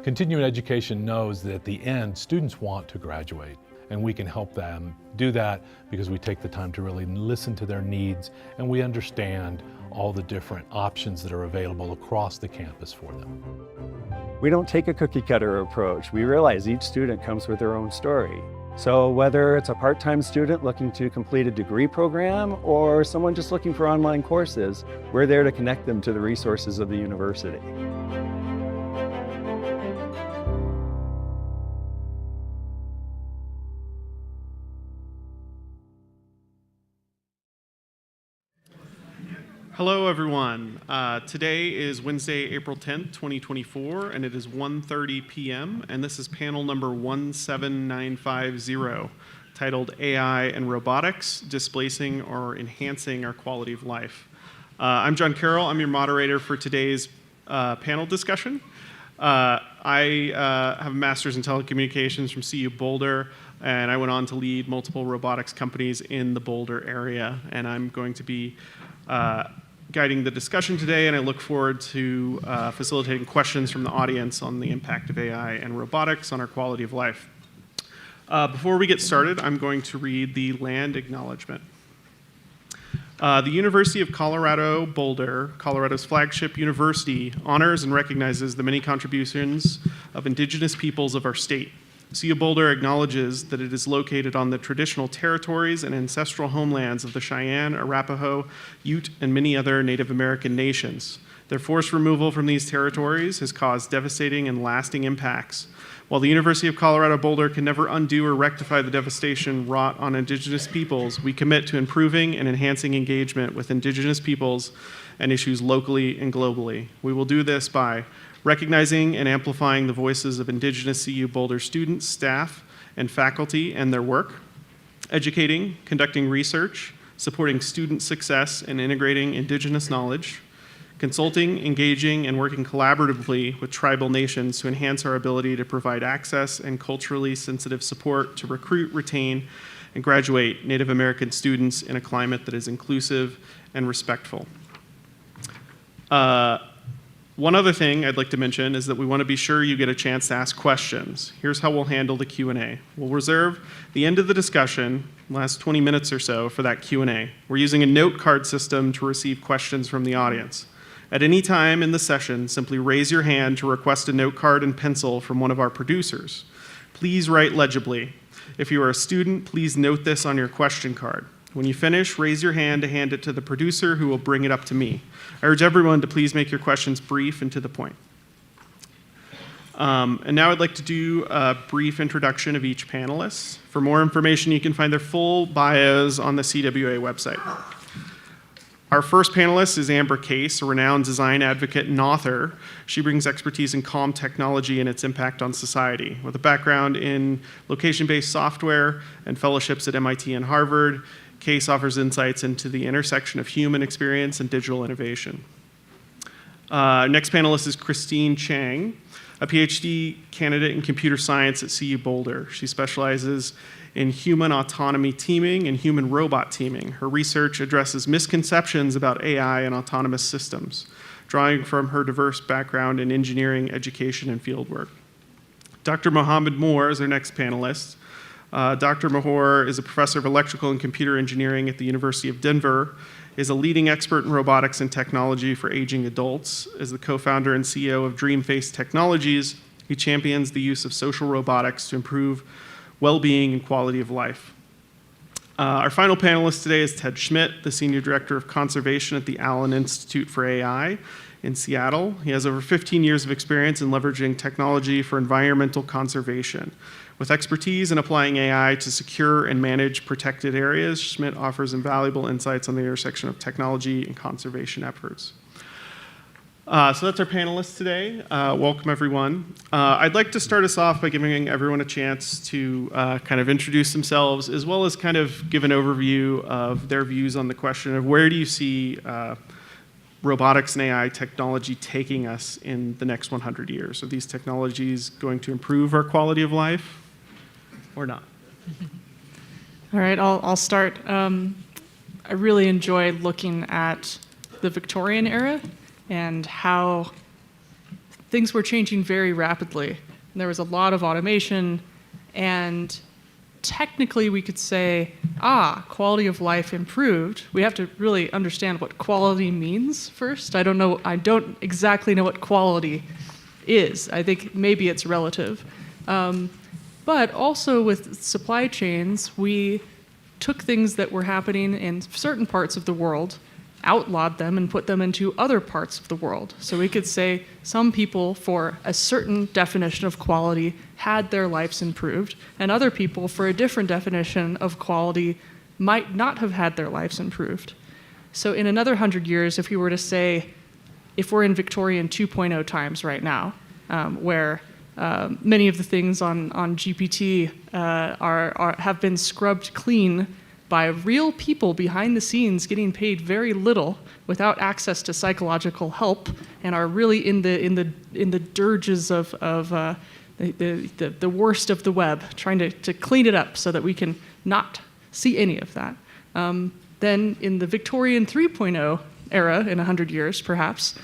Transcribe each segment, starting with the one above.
Continuing education knows that at the end, students want to graduate, and we can help them do that because we take the time to really listen to their needs and we understand all the different options that are available across the campus for them. We don't take a cookie cutter approach. We realize each student comes with their own story. So whether it's a part-time student looking to complete a degree program or someone just looking for online courses, we're there to connect them to the resources of the university. Hello, everyone. Today is Wednesday, April 10th, 2024, and it is 1:30 p.m., and this is panel number 17950, titled AI and Robotics, Displacing or Enhancing Our Quality of Life. I'm John Carroll. I'm your moderator for today's panel discussion. I have a master's in telecommunications from CU Boulder, and I went on to lead multiple robotics companies in the Boulder area, and I'm going to be guiding the discussion today, and I look forward to facilitating questions from the audience on the impact of AI and robotics on our quality of life. Before we get started, I'm going to read the land acknowledgement. The University of Colorado Boulder, Colorado's flagship university, honors and recognizes the many contributions of indigenous peoples of our state. CU Boulder acknowledges that it is located on the traditional territories and ancestral homelands of the Cheyenne, Arapaho, Ute, and many other Native American nations. Their forced removal from these territories has caused devastating and lasting impacts. While the University of Colorado Boulder can never undo or rectify the devastation wrought on indigenous peoples, we commit to improving and enhancing engagement with indigenous peoples and issues locally and globally. We will do this by recognizing and amplifying the voices of Indigenous CU Boulder students, staff, and faculty and their work, educating, conducting research, supporting student success, and integrating Indigenous knowledge, consulting, engaging, and working collaboratively with tribal nations to enhance our ability to provide access and culturally sensitive support to recruit, retain, and graduate Native American students in a climate that is inclusive and respectful. One other thing I'd like to mention is that we want to be sure you get a chance to ask questions. Here's how we'll handle the Q&A. We'll reserve the end of the discussion, last 20 minutes or so, for that Q&A. We're using a note card system to receive questions from the audience. At any time in the session, simply raise your hand to request a note card and pencil from one of our producers. Please write legibly. If you are a student, please note this on your question card. When you finish, raise your hand to hand it to the producer, who will bring it up to me. I urge everyone to please make your questions brief and to the point. And now I'd like to do a brief introduction of each panelist. For more information, you can find their full bios on the CWA website. Our first panelist is Amber Case, a renowned design advocate and author. She brings expertise in comm technology and its impact on society. With a background in location-based software and fellowships at MIT and Harvard, Case offers insights into the intersection of human experience and digital innovation. Next panelist is Christine Chang, a PhD candidate in computer science at CU Boulder. She specializes in human autonomy teaming and human robot teaming. Her research addresses misconceptions about AI and autonomous systems, drawing from her diverse background in engineering, education, and fieldwork. Dr. Mohammed Moore is our next panelist. Dr. Moore is a professor of electrical and computer engineering at the University of Denver, is a leading expert in robotics and technology for aging adults. As the co-founder and CEO of Dreamface Technologies, he champions the use of social robotics to improve well-being and quality of life. Our final panelist today is Ted Schmidt, the Senior Director of Conservation at the Allen Institute for AI in Seattle. He has over 15 years of experience in leveraging technology for environmental conservation. With expertise in applying AI to secure and manage protected areas, Schmidt offers invaluable insights on the intersection of technology and conservation efforts. So that's our panelists today. Welcome, everyone. I'd like to start us off by giving everyone a chance to kind of introduce themselves, as well as kind of give an overview of their views on the question of where do you see robotics and AI technology taking us in the next 100 years? Are these technologies going to improve our quality of life or not? All right, I'll start. I really enjoyed looking at the Victorian era and how things were changing very rapidly. And there was a lot of automation, and technically we could say, quality of life improved. We have to really understand what quality means first. I don't exactly know what quality is. I think maybe it's relative. But also with supply chains, we took things that were happening in certain parts of the world, outlawed them, and put them into other parts of the world. So we could say some people, for a certain definition of quality, had their lives improved, and other people, for a different definition of quality, might not have had their lives improved. So in another 100 years, if we were to say, if we're in Victorian 2.0 times right now, where many of the things on GPT have been scrubbed clean by real people behind the scenes getting paid very little without access to psychological help, and are really in the dirges of the worst of the web, trying to clean it up so that we can not see any of that. Then in the Victorian 3.0 era, in 100 years perhaps,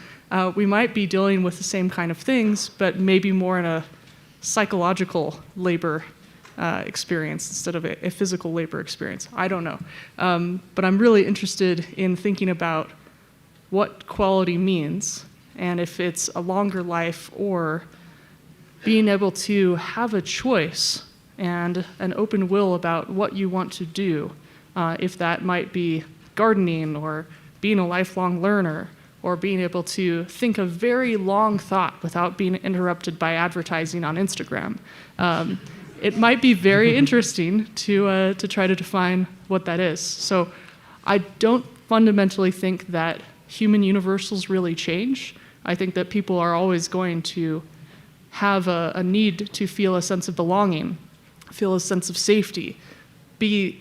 we might be dealing with the same kind of things, but maybe more in a psychological labor experience instead of a physical labor experience. I don't know. But I'm really interested in thinking about what quality means, and if it's a longer life or being able to have a choice and an open will about what you want to do, if that might be gardening or being a lifelong learner, or being able to think a very long thought without being interrupted by advertising on Instagram. It might be very interesting to try to define what that is. So I don't fundamentally think that human universals really change. I think that people are always going to have a need to feel a sense of belonging, feel a sense of safety, be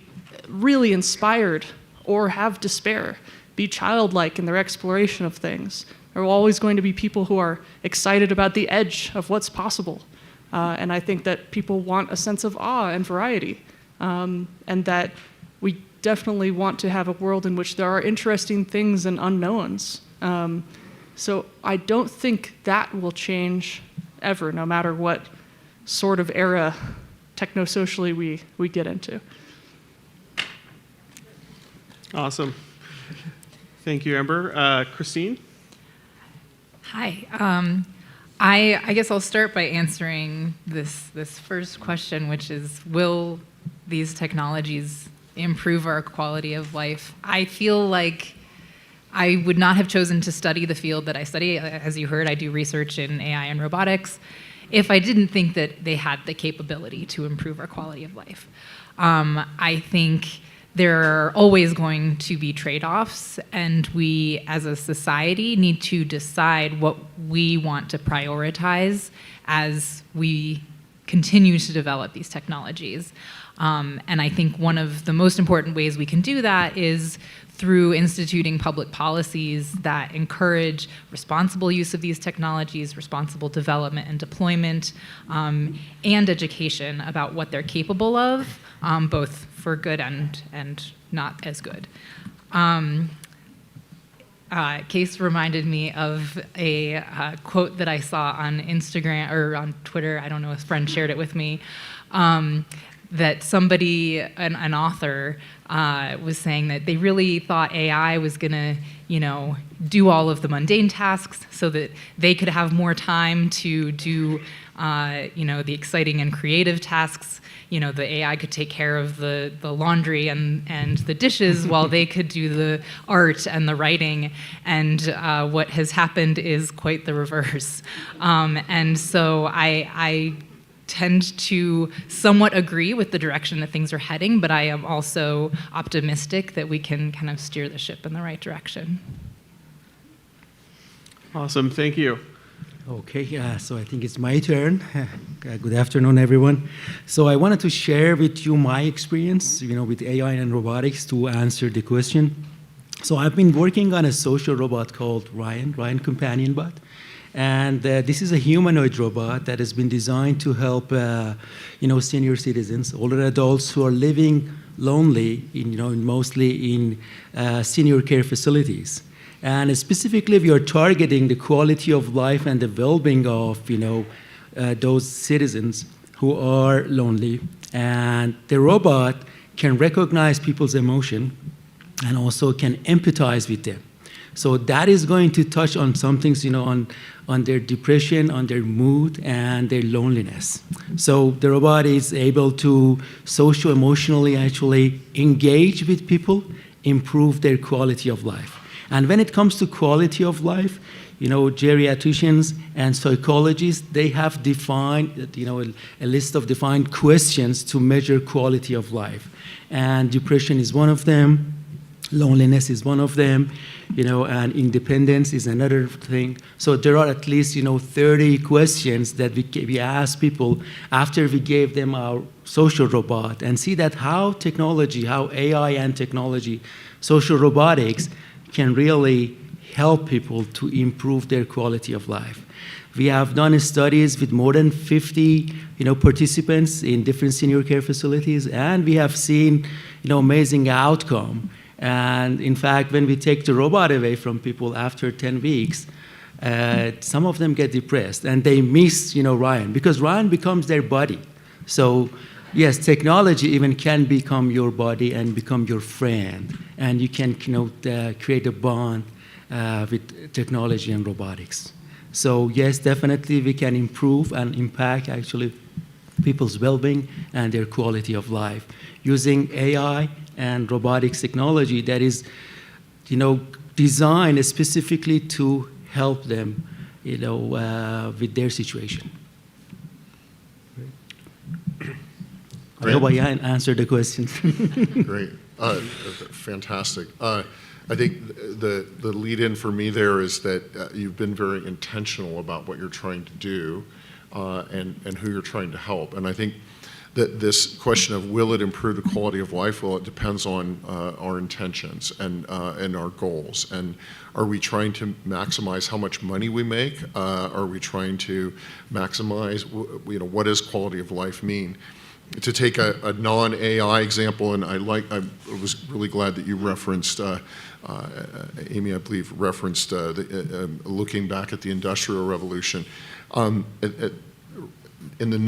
really inspired or have despair, be childlike in their exploration of things. There are always going to be people who are excited about the edge of what's possible. And I think that people want a sense of awe and variety, and that we definitely want to have a world in which there are interesting things and unknowns. So I don't think that will change ever, no matter what sort of era techno-socially we get into. Awesome. Thank you, Amber. Christine? Hi. I guess I'll start by answering this first question, which is, will these technologies improve our quality of life? I feel like I would not have chosen to study the field that I study. As you heard, I do research in AI and robotics, if I didn't think that they had the capability to improve our quality of life. I think there are always going to be trade-offs, and we, as a society, need to decide what we want to prioritize as we continue to develop these technologies. And I think one of the most important ways we can do that is through instituting public policies that encourage responsible use of these technologies, responsible development and deployment, and education about what they're capable of, both for good and not as good. Case reminded me of a quote that I saw on Instagram or on Twitter. I don't know, a friend shared it with me. That somebody, an author, was saying that they really thought AI was gonna, do all of the mundane tasks so that they could have more time to do, the exciting and creative tasks. The AI could take care of the laundry and the dishes while they could do the art and the writing. And what has happened is quite the reverse. And so I tend to somewhat agree with the direction that things are heading, but I am also optimistic that we can kind of steer the ship in the right direction. Awesome, thank you. Okay, so I think it's my turn. Good afternoon, everyone. So I wanted to share with you my experience, with AI and robotics to answer the question. So I've been working on a social robot called Ryan Companion Bot. And this is a humanoid robot that has been designed to help, senior citizens, older adults who are living lonely, mostly in senior care facilities. And specifically, we are targeting the quality of life and the well-being of, those citizens who are lonely. And the robot can recognize people's emotion and also can empathize with them. So that is going to touch on some things, on their depression, on their mood, and their loneliness. So the robot is able to socio-emotionally actually engage with people, improve their quality of life. And when it comes to quality of life, geriatricians and psychologists, they have defined, a list of defined questions to measure quality of life. And depression is one of them, loneliness is one of them, and independence is another thing. So there are at least, 30 questions that we ask people after we gave them our social robot, and see that how technology, how AI and technology, social robotics can really help people to improve their quality of life. We have done studies with more than 50 participants in different senior care facilities, and we have seen amazing outcome. And in fact, when we take the robot away from people after 10 weeks, some of them get depressed and they miss Ryan, because Ryan becomes their buddy. So yes, technology even can become your buddy and become your friend, and you can create a bond with technology and robotics. So yes, definitely we can improve and impact actually people's well-being and their quality of life using AI and robotics technology that is, designed specifically to help them, with their situation. I hope I answered the question. Great. Fantastic. I think the lead-in for me there is that you've been very intentional about what you're trying to do and who you're trying to help. And I think that this question of will it improve the quality of life, well, it depends on our intentions and our goals. And are we trying to maximize how much money we make? Are we trying to maximize, what does quality of life mean? To take a non-AI example, and I was really glad that you referenced, Amy, I believe, referenced looking back at the Industrial Revolution. In the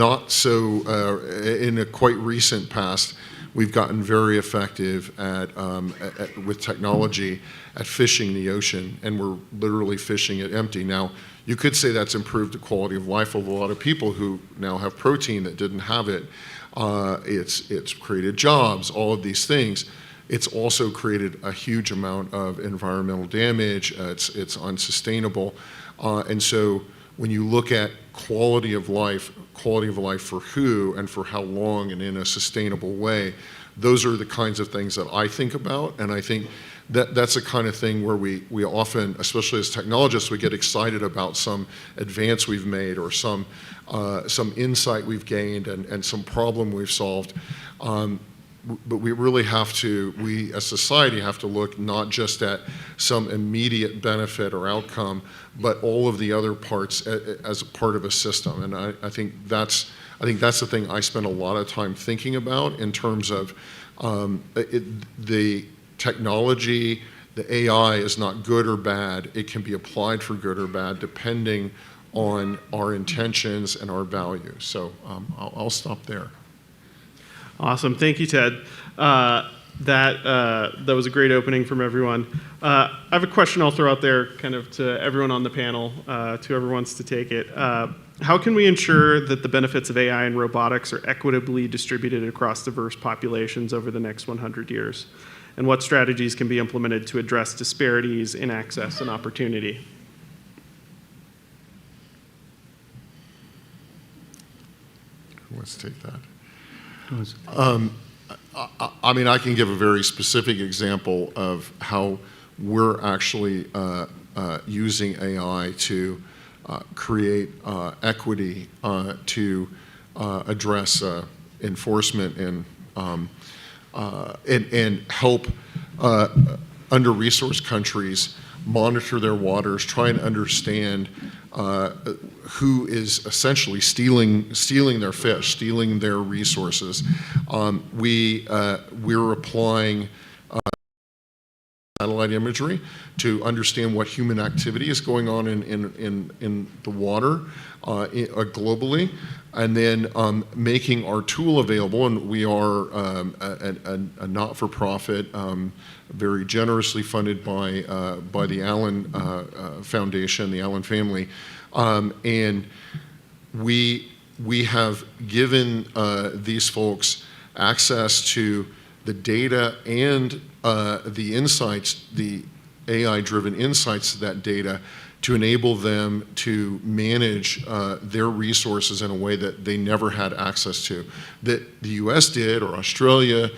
in a quite recent past, we've gotten very effective with technology at fishing the ocean, and we're literally fishing it empty. Now, you could say that's improved the quality of life of a lot of people who now have protein that didn't have it. It's created jobs, all of these things. It's also created a huge amount of environmental damage. It's unsustainable. And so when you look at quality of life for who and for how long and in a sustainable way, those are the kinds of things that I think about. And I think that's the kind of thing where we often, especially as technologists, we get excited about some advance we've made or some insight we've gained and some problem we've solved. But we really we as society have to look not just at some immediate benefit or outcome, but all of the other parts as a part of a system. And I think that's the thing I spend a lot of time thinking about in terms of the technology. The AI is not good or bad. It can be applied for good or bad depending on our intentions and our values. So I'll stop there. Awesome. Thank you, Ted. That was a great opening from everyone. I have a question I'll throw out there kind of to everyone on the panel, to whoever wants to take it. How can we ensure that the benefits of AI and robotics are equitably distributed across diverse populations over the next 100 years? And what strategies can be implemented to address disparities in access and opportunity? Who wants to take that? I mean, I can give a very specific example of how we're actually using AI to create equity to address enforcement and help under-resourced countries monitor their waters, try and understand who is essentially stealing their fish, stealing their resources. We're applying satellite imagery to understand what human activity is going on in the water globally, and then making our tool available. And we are a not-for-profit, very generously funded by the Allen Foundation, the Allen family, and we have given these folks access to the data and the insights, the AI-driven insights to that data, to enable them to manage their resources in a way that they never had access to, that the US did, or Australia,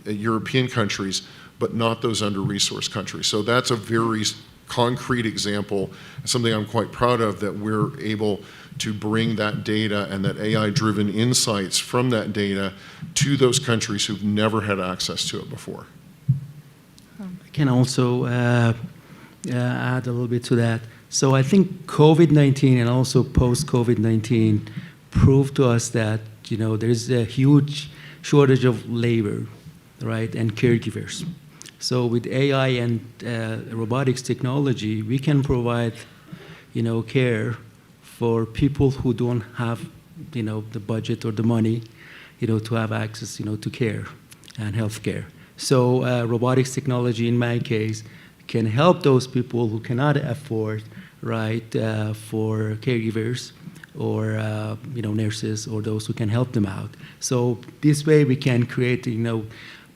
European countries, but not those under-resourced countries. So that's a very concrete example, something I'm quite proud of, that we're able to bring that data and that AI-driven insights from that data to those countries who've never had access to it before. I can also add a little bit to that. So I think COVID-19 and also post-COVID-19 proved to us that, you know, there's a huge shortage of labor, right, and caregivers. So with AI and robotics technology, we can provide, you know, care for people who don't have, you know, the budget or the money, you know, to have access, you know, to care and healthcare. So robotics technology, in my case, can help those people who cannot afford, right, for caregivers or you know, nurses, or those who can help them out. So this way we can create, you know,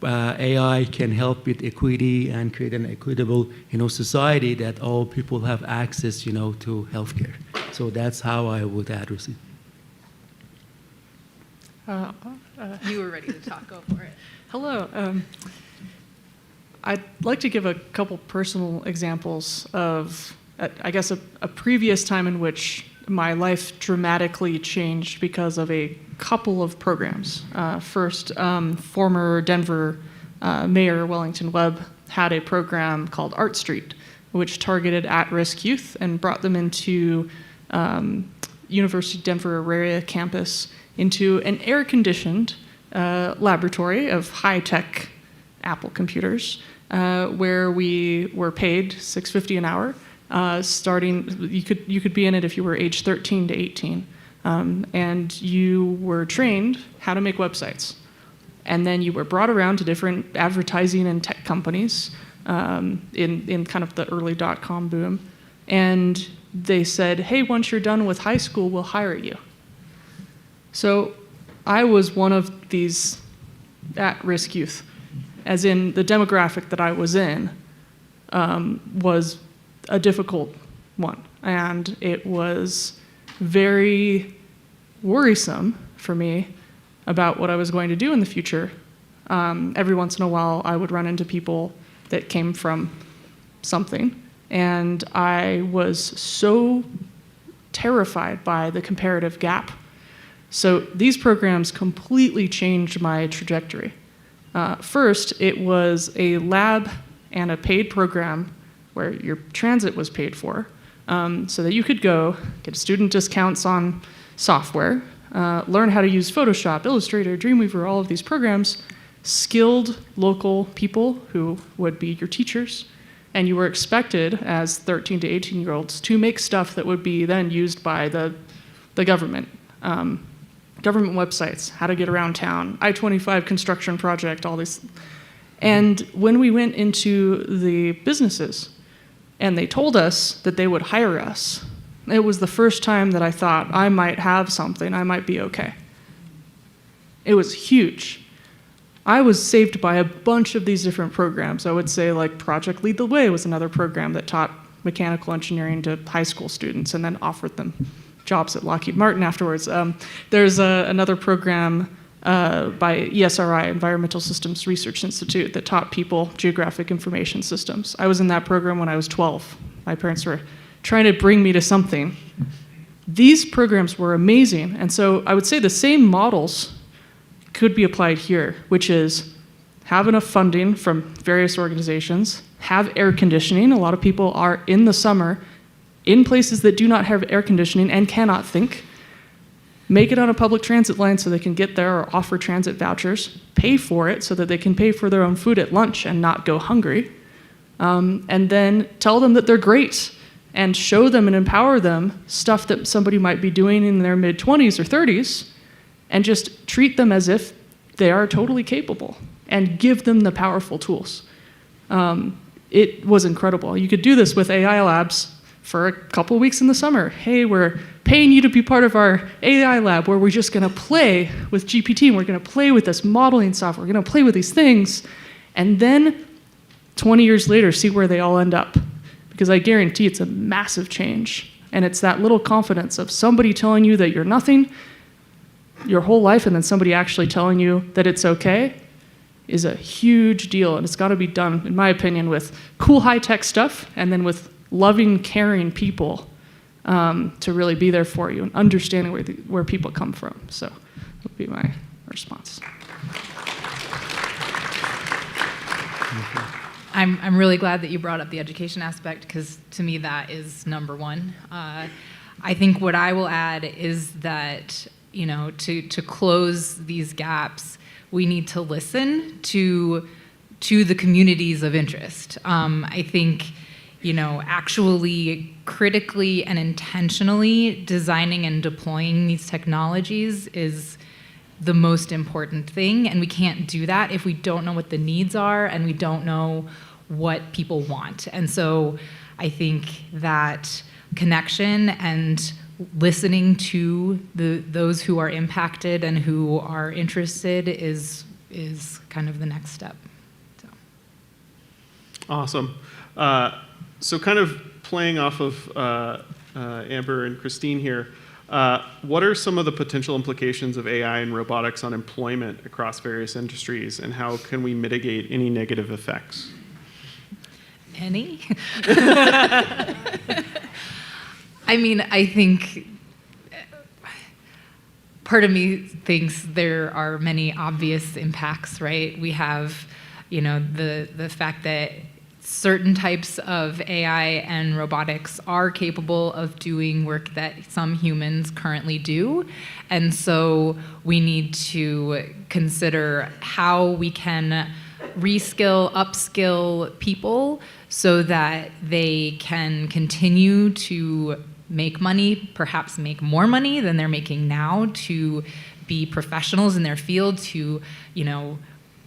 AI can help with equity and create an equitable, you know, society that all people have access, you know, to healthcare. So that's how I would address it. You were ready to talk. Go for it. Hello. I'd like to give a couple personal examples of, I guess, a previous time in which my life dramatically changed because of a couple of programs. First, former Denver Mayor Wellington Webb had a program called Art Street, which targeted at-risk youth and brought them into University of Denver area campus into an air-conditioned laboratory of high-tech Apple computers, where we were paid $6.50 an hour. Starting, you could be in it if you were age 13 to 18, and you were trained how to make websites, and then you were brought around to different advertising and tech companies in kind of the early .com boom, and they said, "Hey, once you're done with high school, we'll hire you." So I was one of these at-risk youth, as in the demographic that I was in was a difficult one, and it was very worrisome for me about what I was going to do in the future. Every once in a while, I would run into people that came from something, and I was so terrified by the comparative gap. So these programs completely changed my trajectory. First, it was a lab and a paid program where your transit was paid for, so that you could go get student discounts on software, learn how to use Photoshop, Illustrator, Dreamweaver, all of these programs, skilled local people who would be your teachers, and you were expected as 13 to 18-year-olds to make stuff that would be then used by the government. Government websites, how to get around town, I-25 construction project, all these. And when we went into the businesses and they told us that they would hire us, it was the first time that I thought I might have something, I might be okay. It was huge. I was saved by a bunch of these different programs. I would say like Project Lead the Way was another program that taught mechanical engineering to high school students and then offered them jobs at Lockheed Martin afterwards. There's another program by ESRI, Environmental Systems Research Institute, that taught people geographic information systems. I was in that program when I was 12. My parents were trying to bring me to something. These programs were amazing, and so I would say the same models could be applied here, which is have enough funding from various organizations, have air conditioning. A lot of people are in the summer in places that do not have air conditioning and cannot think, make it on a public transit line so they can get there, or offer transit vouchers, pay for it so that they can pay for their own food at lunch and not go hungry, and then tell them that they're great and show them and empower them stuff that somebody might be doing in their mid-20s or 30s, and just treat them as if they are totally capable and give them the powerful tools. It was incredible. You could do this with AI labs for a couple of weeks in the summer. Hey, we're paying you to be part of our AI lab where we're just gonna play with GPT, and we're gonna play with this modeling software, we're gonna play with these things, and then 20 years later, see where they all end up. Because I guarantee it's a massive change. And it's that little confidence of somebody telling you that you're nothing your whole life, and then somebody actually telling you that it's okay, is a huge deal. And it's gotta be done, in my opinion, with cool high-tech stuff, and then with loving, caring people to really be there for you and understanding where people come from. So that would be my response. I'm really glad that you brought up the education aspect, because to me that is number one. I think what I will add is that, to close these gaps, we need to listen to the communities of interest. I think, actually critically and intentionally designing and deploying these technologies is the most important thing, and we can't do that if we don't know what the needs are and we don't know what people want. And so I think that connection and listening to those who are impacted and who are interested is kind of the next step. So. Awesome. So kind of playing off of Amber and Christine here, what are some of the potential implications of AI and robotics on employment across various industries, and how can we mitigate any negative effects? Any? I think part of me thinks there are many obvious impacts, right? We have, the fact that certain types of AI and robotics are capable of doing work that some humans currently do. And so we need to consider how we can reskill, upskill people so that they can continue to make money, perhaps make more money than they're making now, to be professionals in their field, to,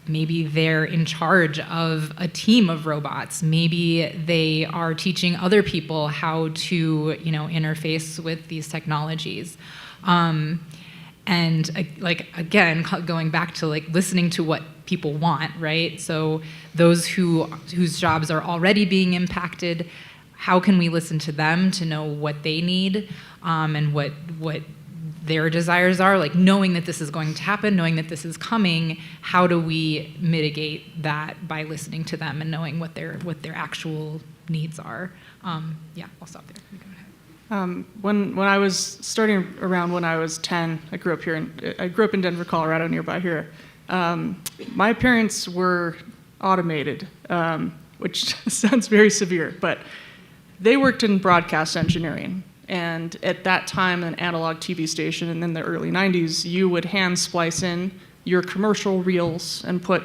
maybe they're in charge of a team of robots. Maybe they are teaching other people how to, interface with these technologies. And again, going back to listening to what people want, right? So those whose jobs are already being impacted, how can we listen to them to know what they need and what their desires are? Knowing that this is going to happen, knowing that this is coming, how do we mitigate that by listening to them and knowing what their actual needs are? I'll stop there. You go ahead. When I was starting around when I was 10, I grew up in Denver, Colorado, nearby here. My parents were automated, which sounds very severe, but they worked in broadcast engineering. And at that time, an analog TV station, and in the early 90s, you would hand splice in your commercial reels and put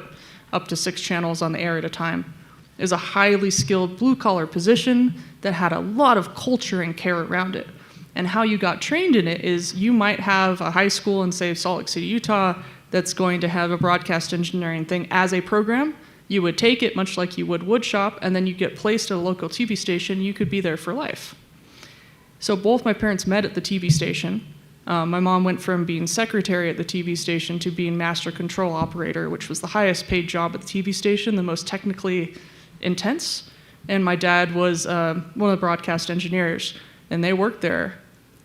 up to 6 channels on the air at a time. It was a highly skilled blue-collar position that had a lot of culture and care around it. And how you got trained in it is you might have a high school in, say, Salt Lake City, Utah, that's going to have a broadcast engineering thing as a program. You would take it much like you would woodshop, and then you get placed at a local TV station. You could be there for life. So both my parents met at the TV station. My mom went from being secretary at the TV station to being master control operator, which was the highest paid job at the TV station, the most technically intense. And my dad was one of the broadcast engineers, and they worked there.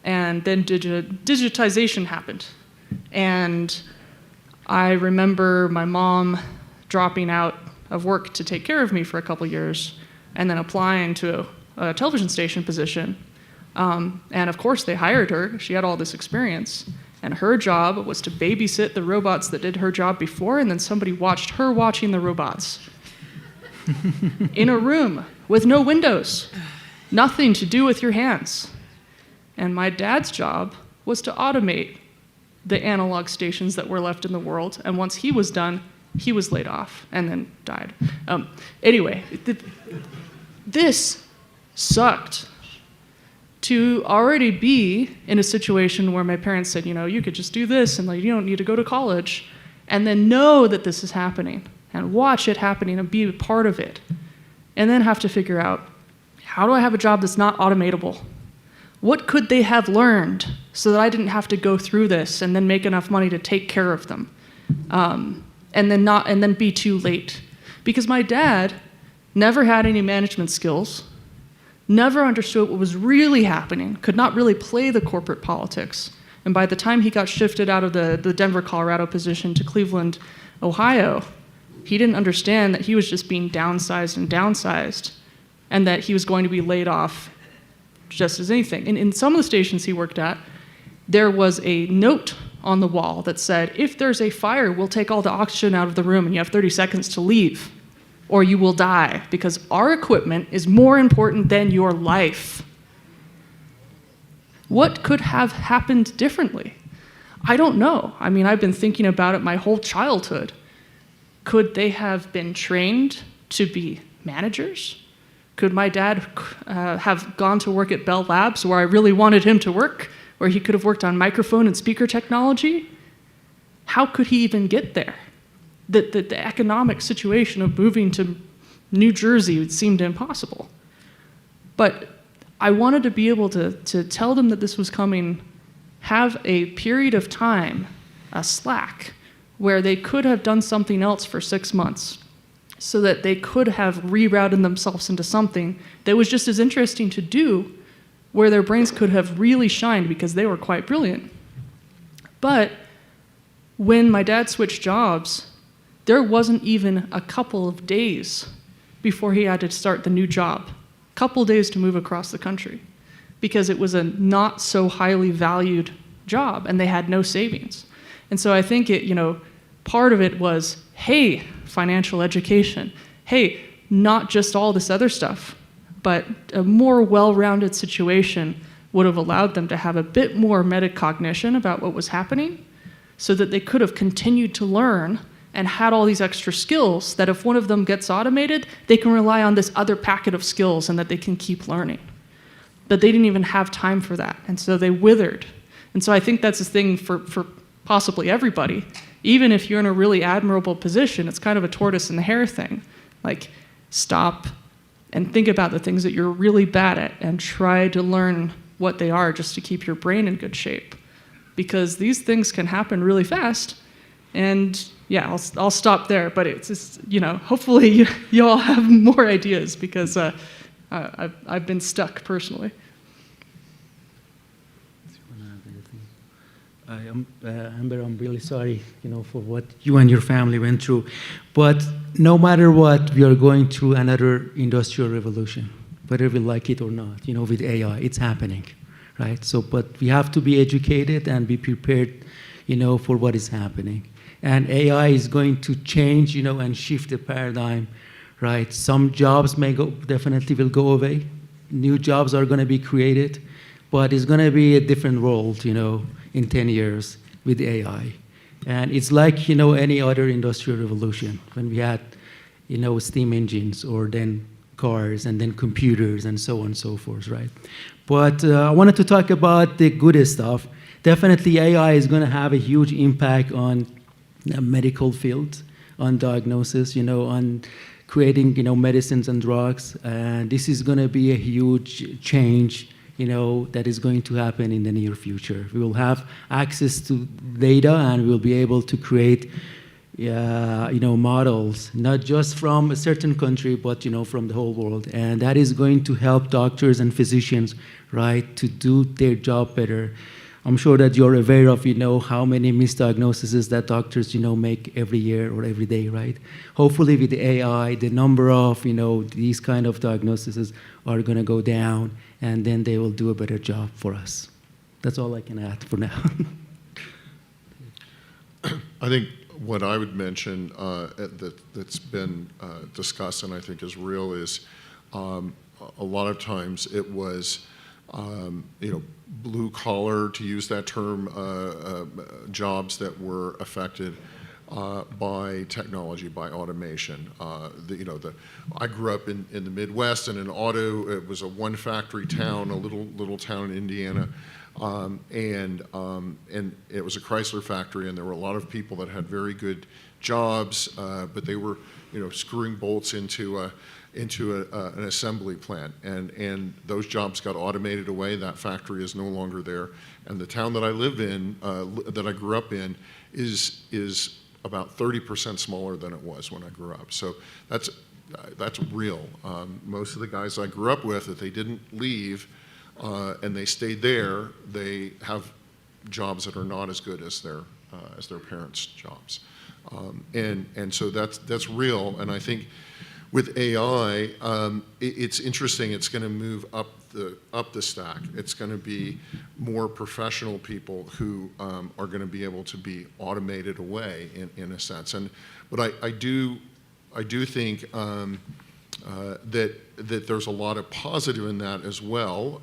And then digitization happened. And I remember my mom dropping out of work to take care of me for a couple years, and then applying to a television station position. And of course, they hired her. She had all this experience. And her job was to babysit the robots that did her job before, and then somebody watched her watching the robots. In a room with no windows, nothing to do with your hands. And my dad's job was to automate the analog stations that were left in the world. And once he was done, he was laid off and then died. Anyway, this sucked. To already be in a situation where my parents said, you know, you could just do this and like you don't need to go to college, and then know that this is happening and watch it happening and be a part of it, and then have to figure out, how do I have a job that's not automatable? What could they have learned so that I didn't have to go through this and then make enough money to take care of them, and then be too late? Because my dad never had any management skills, never understood what was really happening, could not really play the corporate politics. And by the time he got shifted out of the Denver, Colorado position to Cleveland, Ohio, he didn't understand that he was just being downsized, and that he was going to be laid off just as anything. And in some of the stations he worked at, there was a note on the wall that said, if there's a fire, we'll take all the oxygen out of the room and you have 30 seconds to leave, or you will die, because our equipment is more important than your life. What could have happened differently? I don't know. I mean, I've been thinking about it my whole childhood. Could they have been trained to be managers? Could my dad have gone to work at Bell Labs, where I really wanted him to work, where he could have worked on microphone and speaker technology? How could he even get there? The economic situation of moving to New Jersey seemed impossible. But I wanted to be able to tell them that this was coming, have a period of time, a slack, where they could have done something else for 6 months, so that they could have rerouted themselves into something that was just as interesting to do, where their brains could have really shined because they were quite brilliant. But when my dad switched jobs, there wasn't even a couple of days before he had to start the new job. A couple days to move across the country, because it was a not so highly valued job and they had no savings. And so I think part of it was, hey, financial education. Hey, not just all this other stuff, but a more well-rounded situation would have allowed them to have a bit more metacognition about what was happening, so that they could have continued to learn and had all these extra skills that if one of them gets automated, they can rely on this other packet of skills and that they can keep learning. But they didn't even have time for that, and so they withered. And so I think that's a thing for possibly everybody. Even if you're in a really admirable position, it's kind of a tortoise and the hare thing. Like, stop and think about the things that you're really bad at and try to learn what they are just to keep your brain in good shape. Because these things can happen really fast. And yeah, I'll stop there, but it's just, hopefully you all have more ideas, because I've been stuck personally. Amber, I'm really sorry, for what you and your family went through. But no matter what, we are going through another industrial revolution, whether we like it or not. With AI, it's happening, right? So, but we have to be educated and be prepared, for what is happening. And AI is going to change, and shift the paradigm, right? Some jobs definitely will go away. New jobs are going to be created, but it's going to be a different world, in 10 years with AI. And it's like, any other industrial revolution, when we had, steam engines, or then cars, and then computers, and so on and so forth, right? But I wanted to talk about the good stuff. Definitely AI is going to have a huge impact on the medical field, on diagnosis, on creating, medicines and drugs. And this is going to be a huge change, that is going to happen in the near future. We will have access to data, and we'll be able to create, models, not just from a certain country, but, from the whole world. And that is going to help doctors and physicians, right, to do their job better. I'm sure that you're aware of, how many misdiagnoses that doctors, make every year or every day, right? Hopefully with the AI, the number of, these kind of diagnoses are going to go down, and then they will do a better job for us. That's all I can add for now. I think what I would mention that's been discussed and I think is real is a lot of times it was blue collar, to use that term, jobs that were affected by technology, by automation. I grew up in the Midwest, and in auto, it was a one-factory town, a little town in Indiana, and it was a Chrysler factory, and there were a lot of people that had very good jobs, but they were, screwing bolts into an assembly plant, and those jobs got automated away. That factory is no longer there, and the town that I live in, that I grew up in, is about 30% smaller than it was when I grew up. So that's real. Most of the guys I grew up with, if they didn't leave and they stayed there, they have jobs that are not as good as their parents' jobs, and so that's real. And I think with AI, it's interesting. It's going to move up the stack. It's going to be more professional people who are going to be able to be automated away in a sense. But I do think that there's a lot of positive in that as well.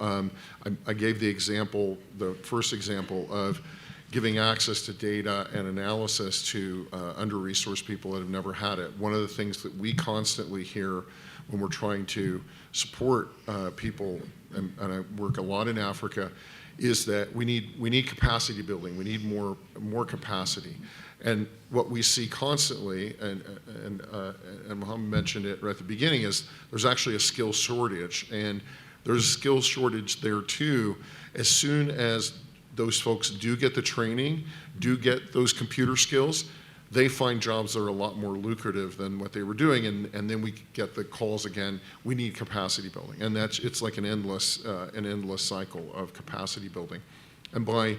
I gave the first example of giving access to data and analysis to under-resourced people that have never had it. One of the things that we constantly hear when we're trying to support people, and I work a lot in Africa, is that we need capacity building. We need more capacity. And what we see constantly, and Mohammed mentioned it right at the beginning, is there's actually a skill shortage, and there's a skill shortage there too. As soon as those folks do get the training, do get those computer skills, they find jobs that are a lot more lucrative than what they were doing, and then we get the calls again, we need capacity building. And it's like an endless cycle of capacity building. And by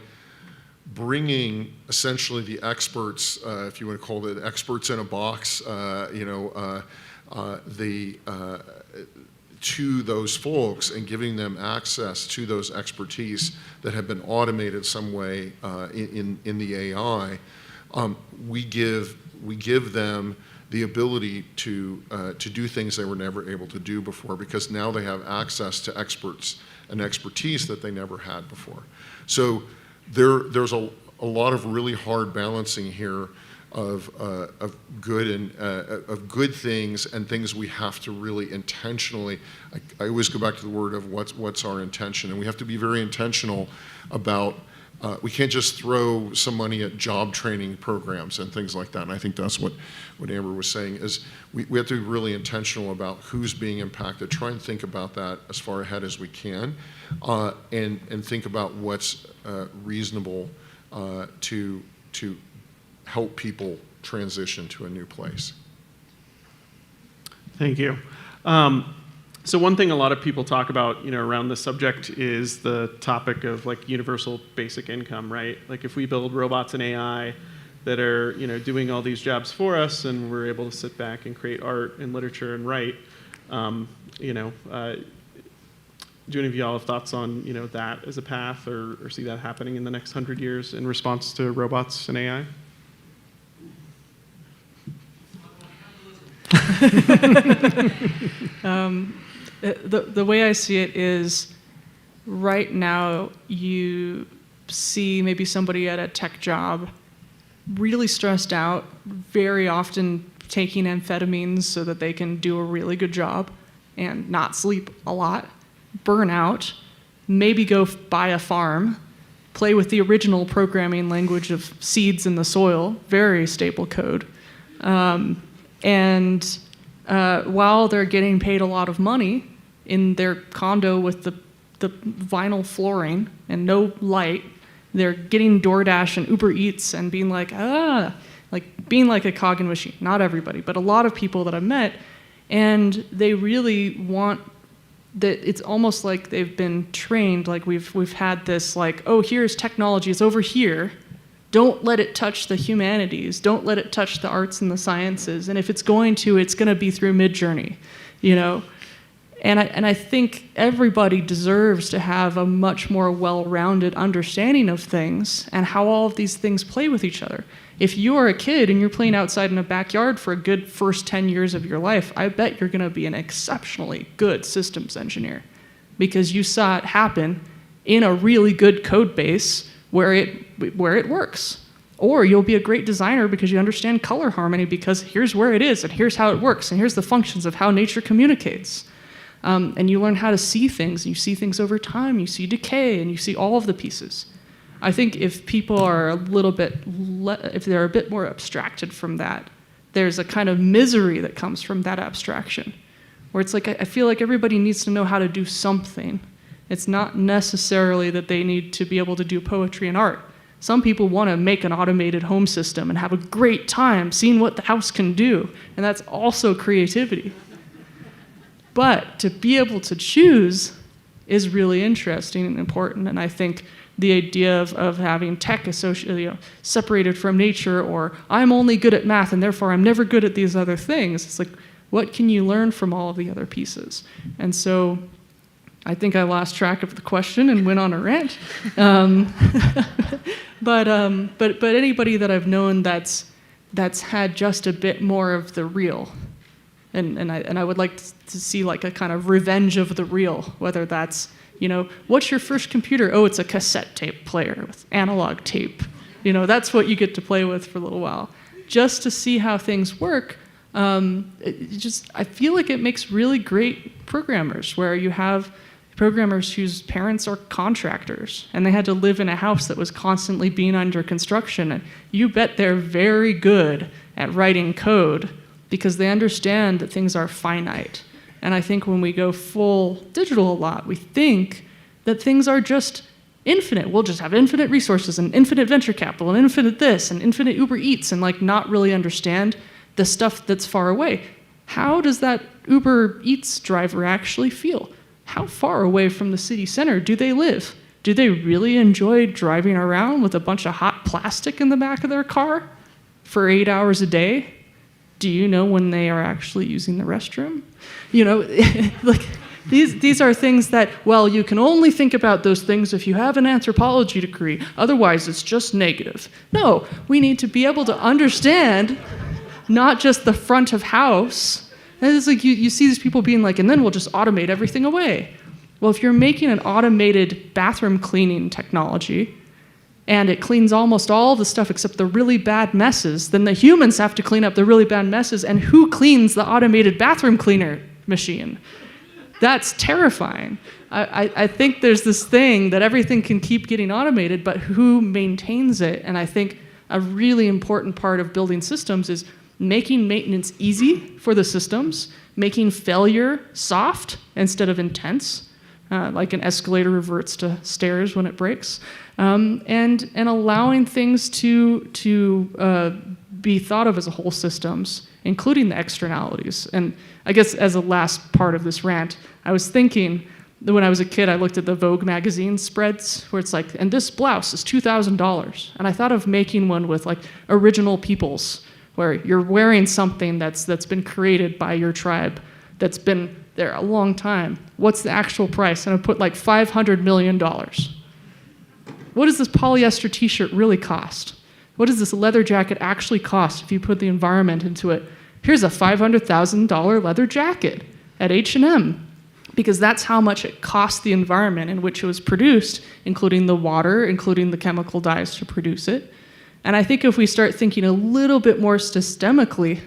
bringing essentially the experts, if you want to call it experts in a box, to those folks and giving them access to those expertise that have been automated some way in the AI, we give them the ability to do things they were never able to do before, because now they have access to experts and expertise that they never had before. So there's a lot of really hard balancing here of good things and things we have to really intentionally. I always go back to the word of what's our intention, and we have to be very intentional about. We can't just throw some money at job training programs and things like that. And I think that's what Amber was saying, is we have to be really intentional about who's being impacted. Try and think about that as far ahead as we can, and think about what's reasonable to help people transition to a new place. Thank you. So one thing a lot of people talk about, around this subject is the topic of like universal basic income, right? Like if we build robots and AI that are, doing all these jobs for us, and we're able to sit back and create art and literature and write, do any of y'all have thoughts on, that as a path, or see that happening in the next 100 years in response to robots and AI? The way I see it is, right now you see maybe somebody at a tech job really stressed out, very often taking amphetamines so that they can do a really good job and not sleep a lot, burn out, maybe go buy a farm, play with the original programming language of seeds in the soil, very stable code. And while they're getting paid a lot of money in their condo with the vinyl flooring and no light, they're getting DoorDash and Uber Eats and being like being like a cog in a machine. Not everybody, but a lot of people that I've met, and they really want that. It's almost like they've been trained, like we've had this like, oh, here's technology, it's over here. Don't let it touch the humanities. Don't let it touch the arts and the sciences. And if it's going to be through Midjourney, And I think everybody deserves to have a much more well-rounded understanding of things and how all of these things play with each other. If you are a kid and you're playing outside in a backyard for a good first 10 years of your life, I bet you're going to be an exceptionally good systems engineer. because you saw it happen in a really good code base where it works. Or you'll be a great designer because you understand color harmony, because here's where it is, and here's how it works, and here's the functions of how nature communicates. And you learn how to see things, and you see things over time, you see decay, and you see all of the pieces. I think if people are a little bit, if they're a bit more abstracted from that, there's a kind of misery that comes from that abstraction, where it's like, I feel like everybody needs to know how to do something. It's not necessarily that they need to be able to do poetry and art. Some people want to make an automated home system and have a great time seeing what the house can do, and that's also creativity. But to be able to choose is really interesting and important, and I think the idea of having tech separated from nature, or I'm only good at math and therefore I'm never good at these other things, it's like, what can you learn from all of the other pieces? And so I think I lost track of the question and went on a rant. But anybody that I've known that's had just a bit more of the real, and I would like to see like a kind of revenge of the real, whether that's, what's your first computer? Oh, it's a cassette tape player with analog tape. That's what you get to play with for a little while. Just to see how things work, I feel like it makes really great programmers, where you have programmers whose parents are contractors and they had to live in a house that was constantly being under construction. And you bet they're very good at writing code because they understand that things are finite. And I think when we go full digital a lot, we think that things are just infinite. We'll just have infinite resources and infinite venture capital and infinite this and infinite Uber Eats, and like not really understand the stuff that's far away. How does that Uber Eats driver actually feel? How far away from the city center do they live? Do they really enjoy driving around with a bunch of hot plastic in the back of their car for 8 hours a day? Do you know when they are actually using the restroom? Like these are things that, well, you can only think about those things if you have an anthropology degree. Otherwise, it's just negative. No, we need to be able to understand not just the front of house. And it's like you see these people being like, and then we'll just automate everything away. Well, if you're making an automated bathroom cleaning technology, and it cleans almost all the stuff except the really bad messes, then the humans have to clean up the really bad messes, and who cleans the automated bathroom cleaner machine? That's terrifying. I think there's this thing that everything can keep getting automated, but who maintains it? And I think a really important part of building systems is making maintenance easy for the systems, making failure soft instead of intense, like an escalator reverts to stairs when it breaks, and allowing things to be thought of as a whole systems, including the externalities. And I guess as a last part of this rant, I was thinking that when I was a kid, I looked at the Vogue magazine spreads where it's like, and this blouse is $2,000. And I thought of making one with like original peoples, where you're wearing something that's been created by your tribe, that's been there a long time. What's the actual price? And I put like $500 million. What does this polyester t-shirt really cost? What does this leather jacket actually cost if you put the environment into it? Here's a $500,000 leather jacket at H&M, because that's how much it cost the environment in which it was produced, including the water, including the chemical dyes to produce it. And I think if we start thinking a little bit more systemically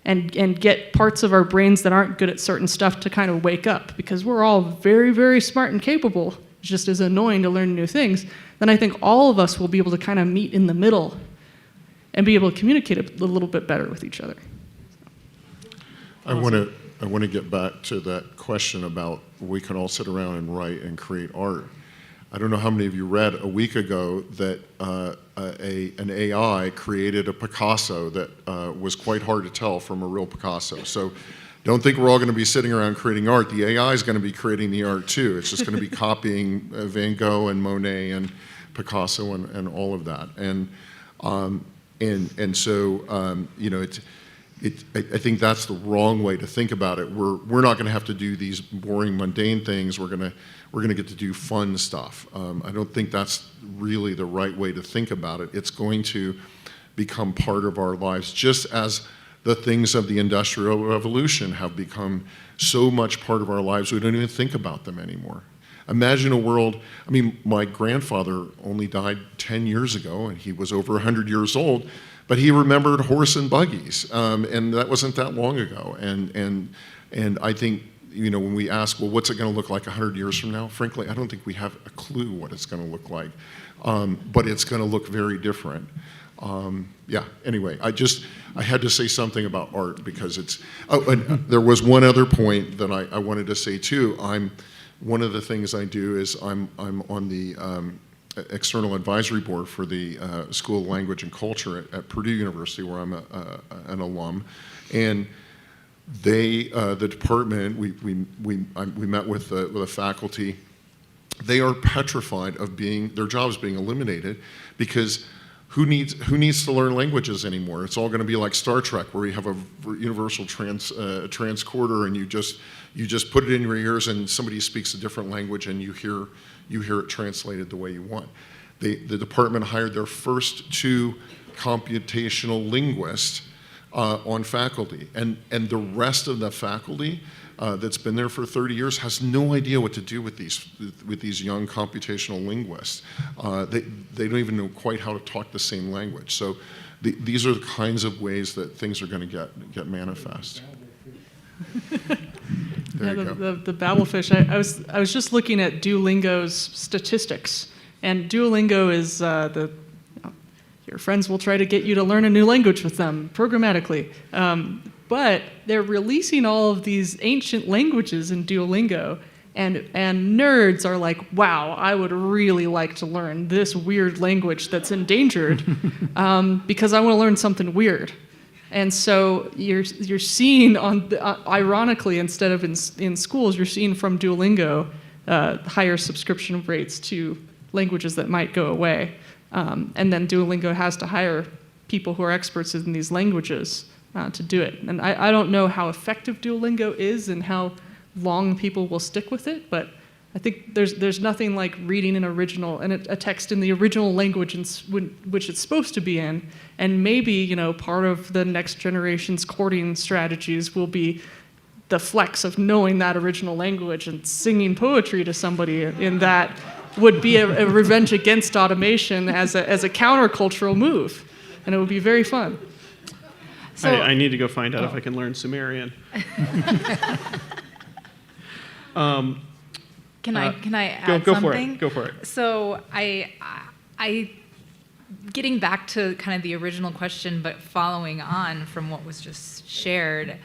and get parts of our brains that aren't good at certain stuff to kind of wake up, because we're all very, very smart and capable, it's just as annoying to learn new things, then I think all of us will be able to kind of meet in the middle and be able to communicate a little bit better with each other. I want to get back to that question about we can all sit around and write and create art. I don't know how many of you read a week ago that an AI created a Picasso that was quite hard to tell from a real Picasso. So don't think we're all going to be sitting around creating art. The AI is going to be creating the art too. It's just going to be copying Van Gogh and Monet and Picasso and all of that. And so you know, I think that's the wrong way to think about it. We're not going to have to do these boring, mundane things. We're going to get to do fun stuff. I don't think that's really the right way to think about it. It's going to become part of our lives, just as the things of the Industrial Revolution have become so much part of our lives we don't even think about them anymore. Imagine a world, I mean, my grandfather only died 10 years ago, and he was over 100 years old, but he remembered horse and buggies, and that wasn't that long ago. And I think, you know, when we ask, well, what's it going to look like 100 years from now? Frankly, I don't think we have a clue what it's going to look like, but it's going to look very different. Yeah, anyway, I had to say something about art because it's, oh, and there was one other point that I wanted to say too. One of the things I do is I'm on the external advisory board for the School of Language and Culture at Purdue University, where I'm an alum, and they, the department, we met with the faculty. They are petrified of their jobs being eliminated because who needs to learn languages anymore? It's all going to be like Star Trek, where you have a universal transcorder, and you just put it in your ears, and somebody speaks a different language, and you hear it translated the way you want. The department hired their first 2 computational linguists on faculty, and the rest of the faculty that's been there for 30 years has no idea what to do with these young computational linguists. They don't even know quite how to talk the same language. So these are the kinds of ways that things are going to get manifest. There you go. The Babelfish. I was just looking at Duolingo's statistics, and Duolingo is your friends will try to get you to learn a new language with them programmatically. But they're releasing all of these ancient languages in Duolingo, and nerds are like, wow, I would really like to learn this weird language that's endangered because I want to learn something weird. And so you're seeing, ironically, instead of in schools, you're seeing from Duolingo higher subscription rates to languages that might go away. And then Duolingo has to hire people who are experts in these languages to do it. And I don't know how effective Duolingo is and how long people will stick with it, but I think there's nothing like reading a text in the original language which it's supposed to be in, and maybe part of the next generation's courting strategies will be the flex of knowing that original language and singing poetry to somebody in that would be a revenge against automation as a countercultural move, and it would be very fun. So, I need to go find out if I can learn Sumerian. Can I add go something? Go for it. So I getting back to kind of the original question, but following on from what was just shared,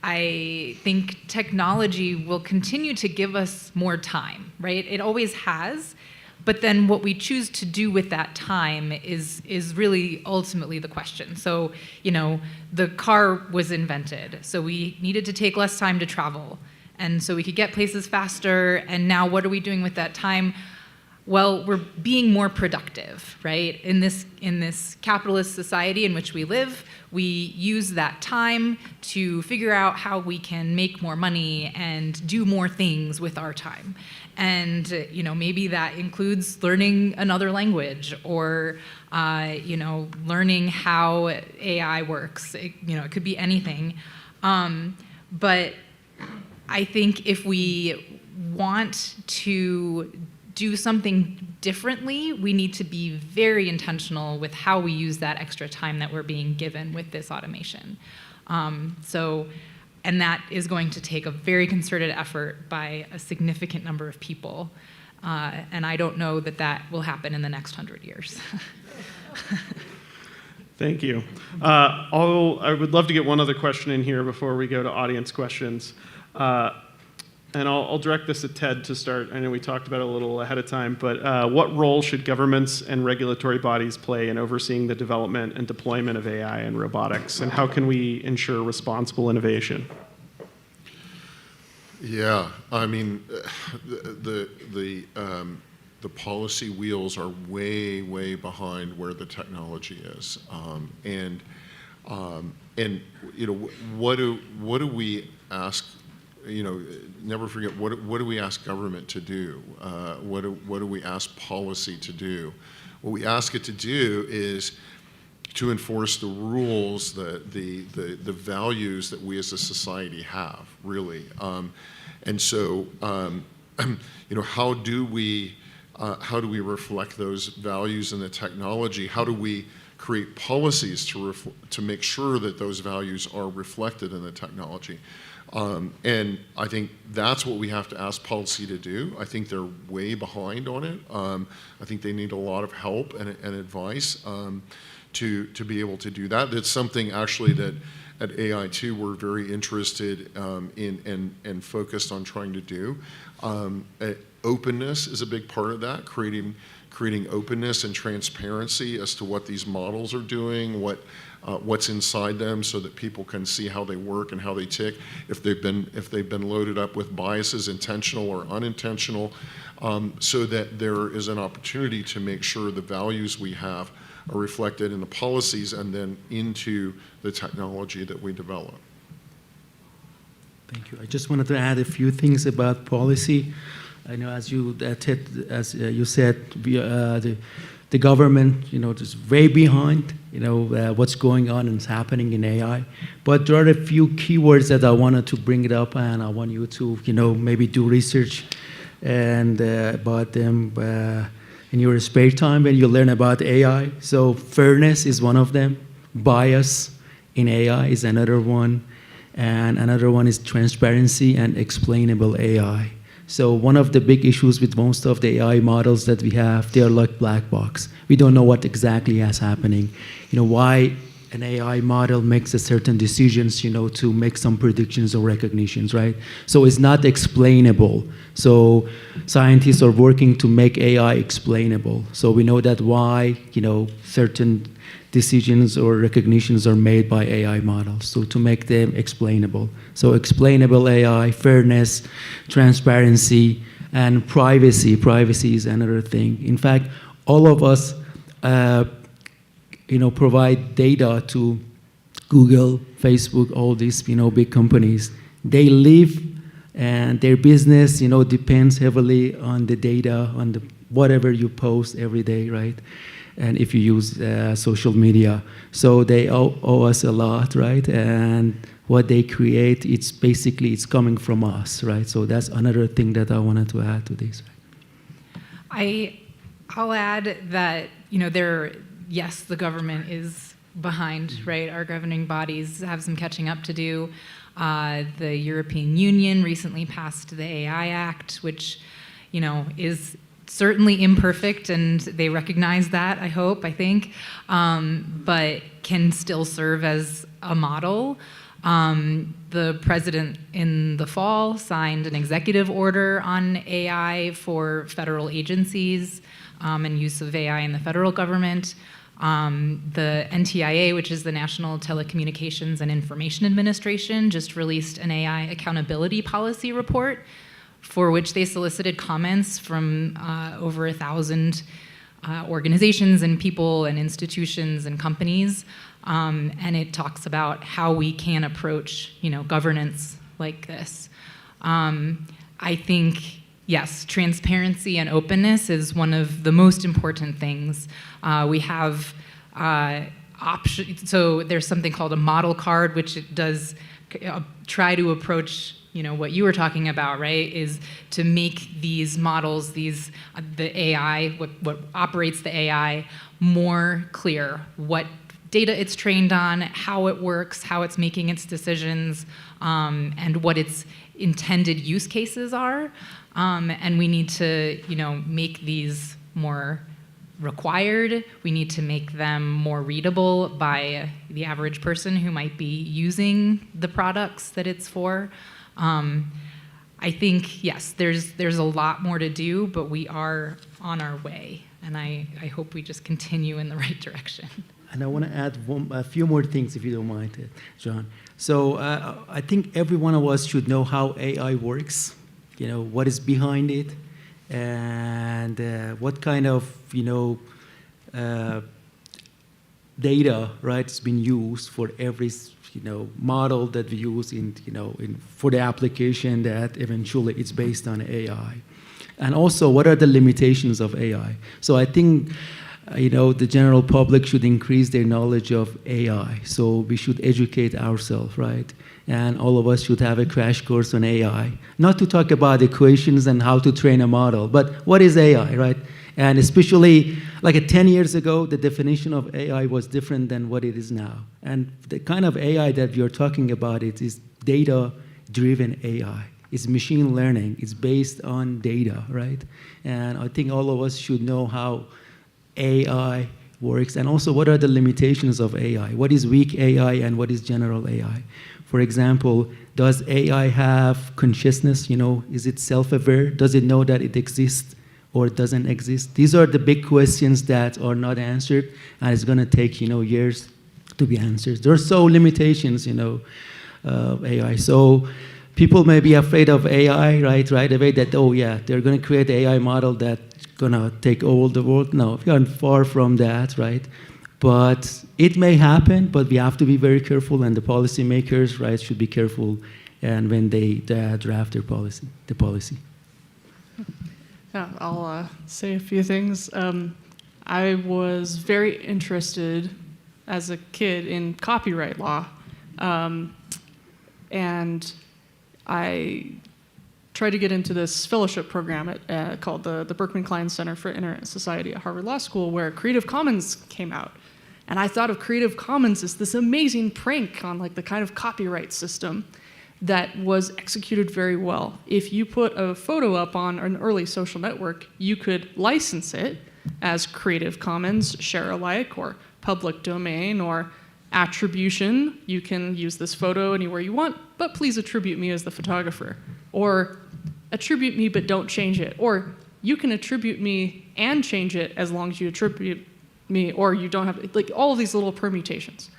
I think technology will continue to give us more time, right? It always has. But then what we choose to do with that time is really ultimately the question. So, the car was invented, so we needed to take less time to travel. And so we could get places faster, and now what are we doing with that time? Well, we're being more productive, right? In this capitalist society in which we live, we use that time to figure out how we can make more money and do more things with our time. And maybe that includes learning another language or learning how AI works. It could be anything. But I think if we want to do something differently, we need to be very intentional with how we use that extra time that we're being given with this automation. And that is going to take a very concerted effort by a significant number of people. And I don't know that will happen in the next 100 years. Thank you. I would love to get one other question in here before we go to audience questions. And I'll direct this at Ted to start. I know we talked about it a little ahead of time, but what role should governments and regulatory bodies play in overseeing the development and deployment of AI and robotics? And how can we ensure responsible innovation? Yeah, I mean, the policy wheels are way, way behind where the technology is, and what do we ask? Never forget, what do we ask government to do? What do we ask policy to do? What we ask it to do is to enforce the rules, the values that we as a society have, really. And so how do we reflect those values in the technology? How do we create policies to make sure that those values are reflected in the technology? And I think that's what we have to ask policy to do. I think they're way behind on it. I think they need a lot of help and advice to be able to do that. That's something actually that at AI2 we're very interested in and focused on trying to do. Openness is a big part of that, creating openness and transparency as to what these models are doing, what's inside them, so that people can see how they work and how they tick, if they've been loaded up with biases, intentional or unintentional, so that there is an opportunity to make sure the values we have are reflected in the policies and then into the technology that we develop. Thank you. I just wanted to add a few things about policy. I know, as you said, the government, is way behind, what's going on and is happening in AI. But there are a few keywords that I wanted to bring it up, and I want you to, maybe do research and about them in your spare time when you learn about AI. So fairness is one of them. Bias in AI is another one. And another one is transparency and explainable AI. So one of the big issues with most of the AI models that we have, they're like black box. We don't know what exactly is happening. Why an AI model makes a certain decisions, to make some predictions or recognitions, right? So it's not explainable. So scientists are working to make AI explainable. So we know that why, certain decisions or recognitions are made by AI models, so to make them explainable. So explainable AI, fairness, transparency, and privacy. Privacy is another thing. In fact, all of us provide data to Google, Facebook, all these big companies. They live and their business depends heavily on the data, on the whatever you post every day, right? And if you use social media. So they owe us a lot, right? And what they create, it's coming from us, right? So that's another thing that I wanted to add to this. I'll add that, yes, the government is behind, right? Our governing bodies have some catching up to do. The European Union recently passed the AI Act, which, is certainly imperfect, and they recognize that, I think, but can still serve as a model. The president in the fall signed an executive order on AI for federal agencies and use of AI in the federal government. The NTIA, which is the National Telecommunications and Information Administration, just released an AI accountability policy report, for which they solicited comments from over 1,000 organizations and people and institutions and companies. And it talks about how we can approach, governance like this. I think, yes, transparency and openness is one of the most important things. We have options. So there's something called a model card, which it does try to approach what you were talking about, right, is to make these models, the AI, what operates the AI, more clear, what data it's trained on, how it works, how it's making its decisions, and what its intended use cases are. And we need to, make these more required. We need to make them more readable by the average person who might be using the products that it's for. I think, yes, there's a lot more to do, but we are on our way, and I hope we just continue in the right direction. And I want to add a few more things, if you don't mind, John. So I think every one of us should know how AI works, what is behind it, and what kind of, data, right, has been used for every model that we use for the application that eventually it's based on AI. And also, what are the limitations of AI? So I think the general public should increase their knowledge of AI. So we should educate ourselves, right? And all of us should have a crash course on AI. Not to talk about equations and how to train a model, but what is AI, right? And especially, like 10 years ago, the definition of AI was different than what it is now. And the kind of AI that you're talking about, it is data-driven AI. It's machine learning. It's based on data, right? And I think all of us should know how AI works, and also what are the limitations of AI? What is weak AI and what is general AI? For example, does AI have consciousness? Is it self-aware? Does it know that it exists or it doesn't exist? These are the big questions that are not answered, and it's going to take years to be answered. There are so limitations, AI. So people may be afraid of AI, right away, that, oh yeah, they're going to create an AI model that's going to take over the world. No, we are far from that, right? But it may happen, but we have to be very careful, and the policymakers, right, should be careful, and when they draft their policy, the policy. Yeah, I'll say a few things. I was very interested as a kid in copyright law, and I tried to get into this fellowship program called the Berkman Klein Center for Internet Society at Harvard Law School, where Creative Commons came out. And I thought of Creative Commons as this amazing prank on the kind of copyright system that was executed very well. If you put a photo up on an early social network, you could license it as Creative Commons, share alike, or public domain, or attribution. You can use this photo anywhere you want, but please attribute me as the photographer. Or attribute me but don't change it. Or you can attribute me and change it as long as you attribute me, or you don't have, all of these little permutations.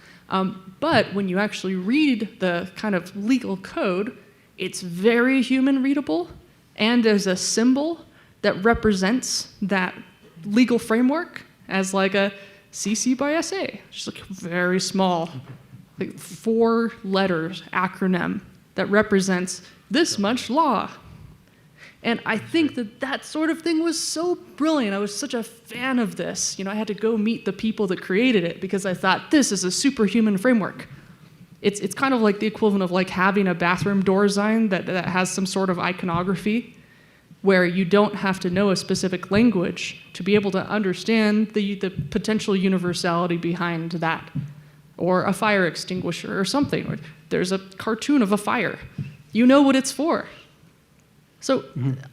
But when you actually read the kind of legal code, it's very human readable, and there's a symbol that represents that legal framework as a CC by SA, just very small, 4 letters acronym that represents this much law. And I think that sort of thing was so brilliant. I was such a fan of this. I had to go meet the people that created it because I thought, this is a superhuman framework. It's kind of like the equivalent of having a bathroom door sign that has some sort of iconography, where you don't have to know a specific language to be able to understand the potential universality behind that. Or a fire extinguisher or something. Or there's a cartoon of a fire. You know what it's for. So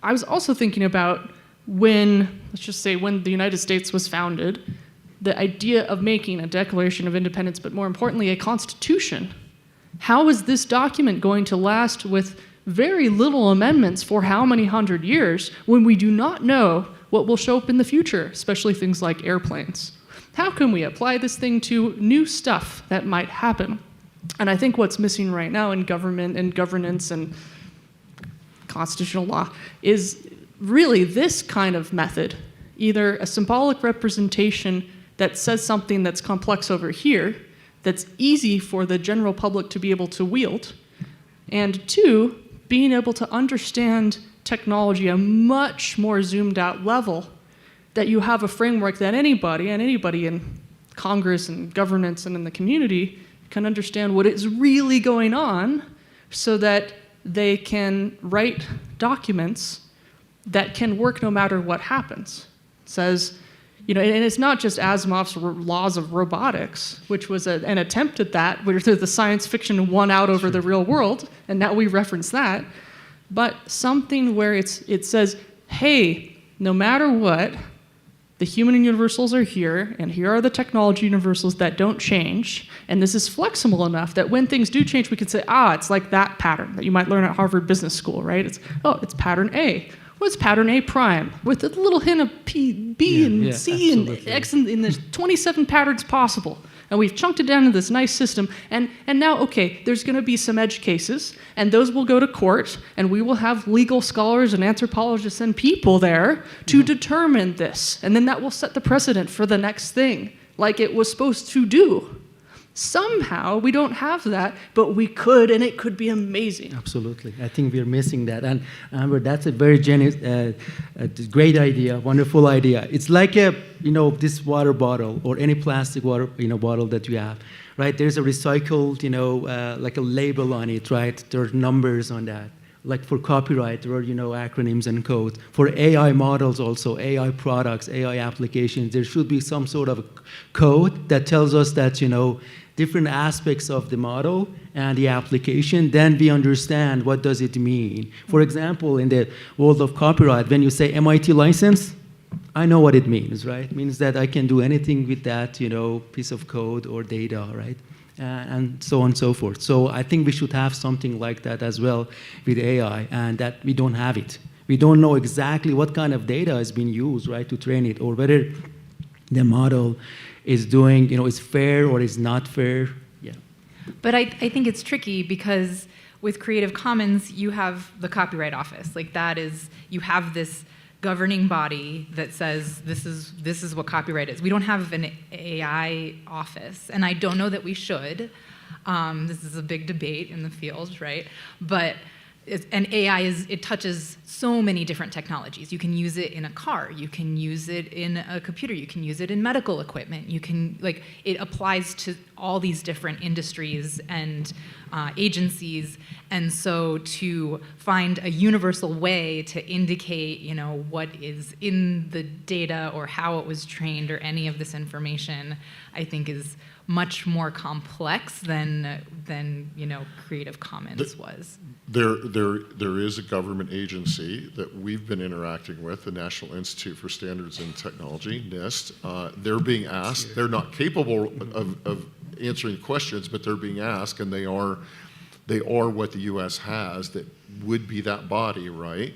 I was also thinking about when the United States was founded, the idea of making a Declaration of Independence, but more importantly, a Constitution. How is this document going to last with very little amendments for how many hundred years when we do not know what will show up in the future, especially things like airplanes? How can we apply this thing to new stuff that might happen? And I think what's missing right now in government and governance and constitutional law is really this kind of method, either a symbolic representation that says something that's complex over here, that's easy for the general public to be able to wield, and 2, being able to understand technology at a much more zoomed out level, that you have a framework that anybody in Congress and governance and in the community can understand what is really going on, so that they can write documents that can work no matter what happens. It says, and it's not just Asimov's laws of robotics, which was an attempt at that, where the science fiction won out over the real world, and now we reference that, but something where it says, hey, no matter what, the human universals are here, and here are the technology universals that don't change, and this is flexible enough that when things do change, we can say, it's like that pattern that you might learn at Harvard Business School, right? It's pattern A. What's pattern A prime? With a little hint of P, B, and C, absolutely. And X, and there's 27 patterns possible. And we've chunked it down into this nice system, and now, okay, there's going to be some edge cases, and those will go to court, and we will have legal scholars and anthropologists and people there to determine this, and then that will set the precedent for the next thing, like it was supposed to do. Somehow we don't have that, but we could, and it could be amazing. Absolutely. I think we're missing that. And Amber, that's a very great idea, wonderful idea. It's like this water bottle or any plastic water bottle that you have, right? There's a recycled, like a label on it, right? There are numbers on that. Like for copyright, there are, acronyms and codes. For AI models also, AI products, AI applications, there should be some sort of code that tells us that, different aspects of the model and the application, then we understand what does it mean. For example, in the world of copyright, when you say MIT license, I know what it means, right? It means that I can do anything with that, piece of code or data, right? And so on and so forth. So I think we should have something like that as well with AI, and that we don't have it. We don't know exactly what kind of data is being used, right, to train it, or whether the model is doing, is fair or is not fair. Yeah. But I think it's tricky because with Creative Commons, you have the Copyright Office. Like that is, you have this governing body that says this is what copyright is. We don't have an AI office, and I don't know that we should. This is a big debate in the field, right? But and AI it touches so many different technologies. You can use it in a car, you can use it in a computer, you can use it in medical equipment. You can it applies to all these different industries and agencies. And so to find a universal way to indicate, what is in the data or how it was trained or any of this information, I think is much more complex than Creative Commons was. There is a government agency that we've been interacting with, the National Institute for Standards and Technology, NIST. They're being asked, they're not capable of answering questions, but they're being asked, and they are what the U.S. has that would be that body, right?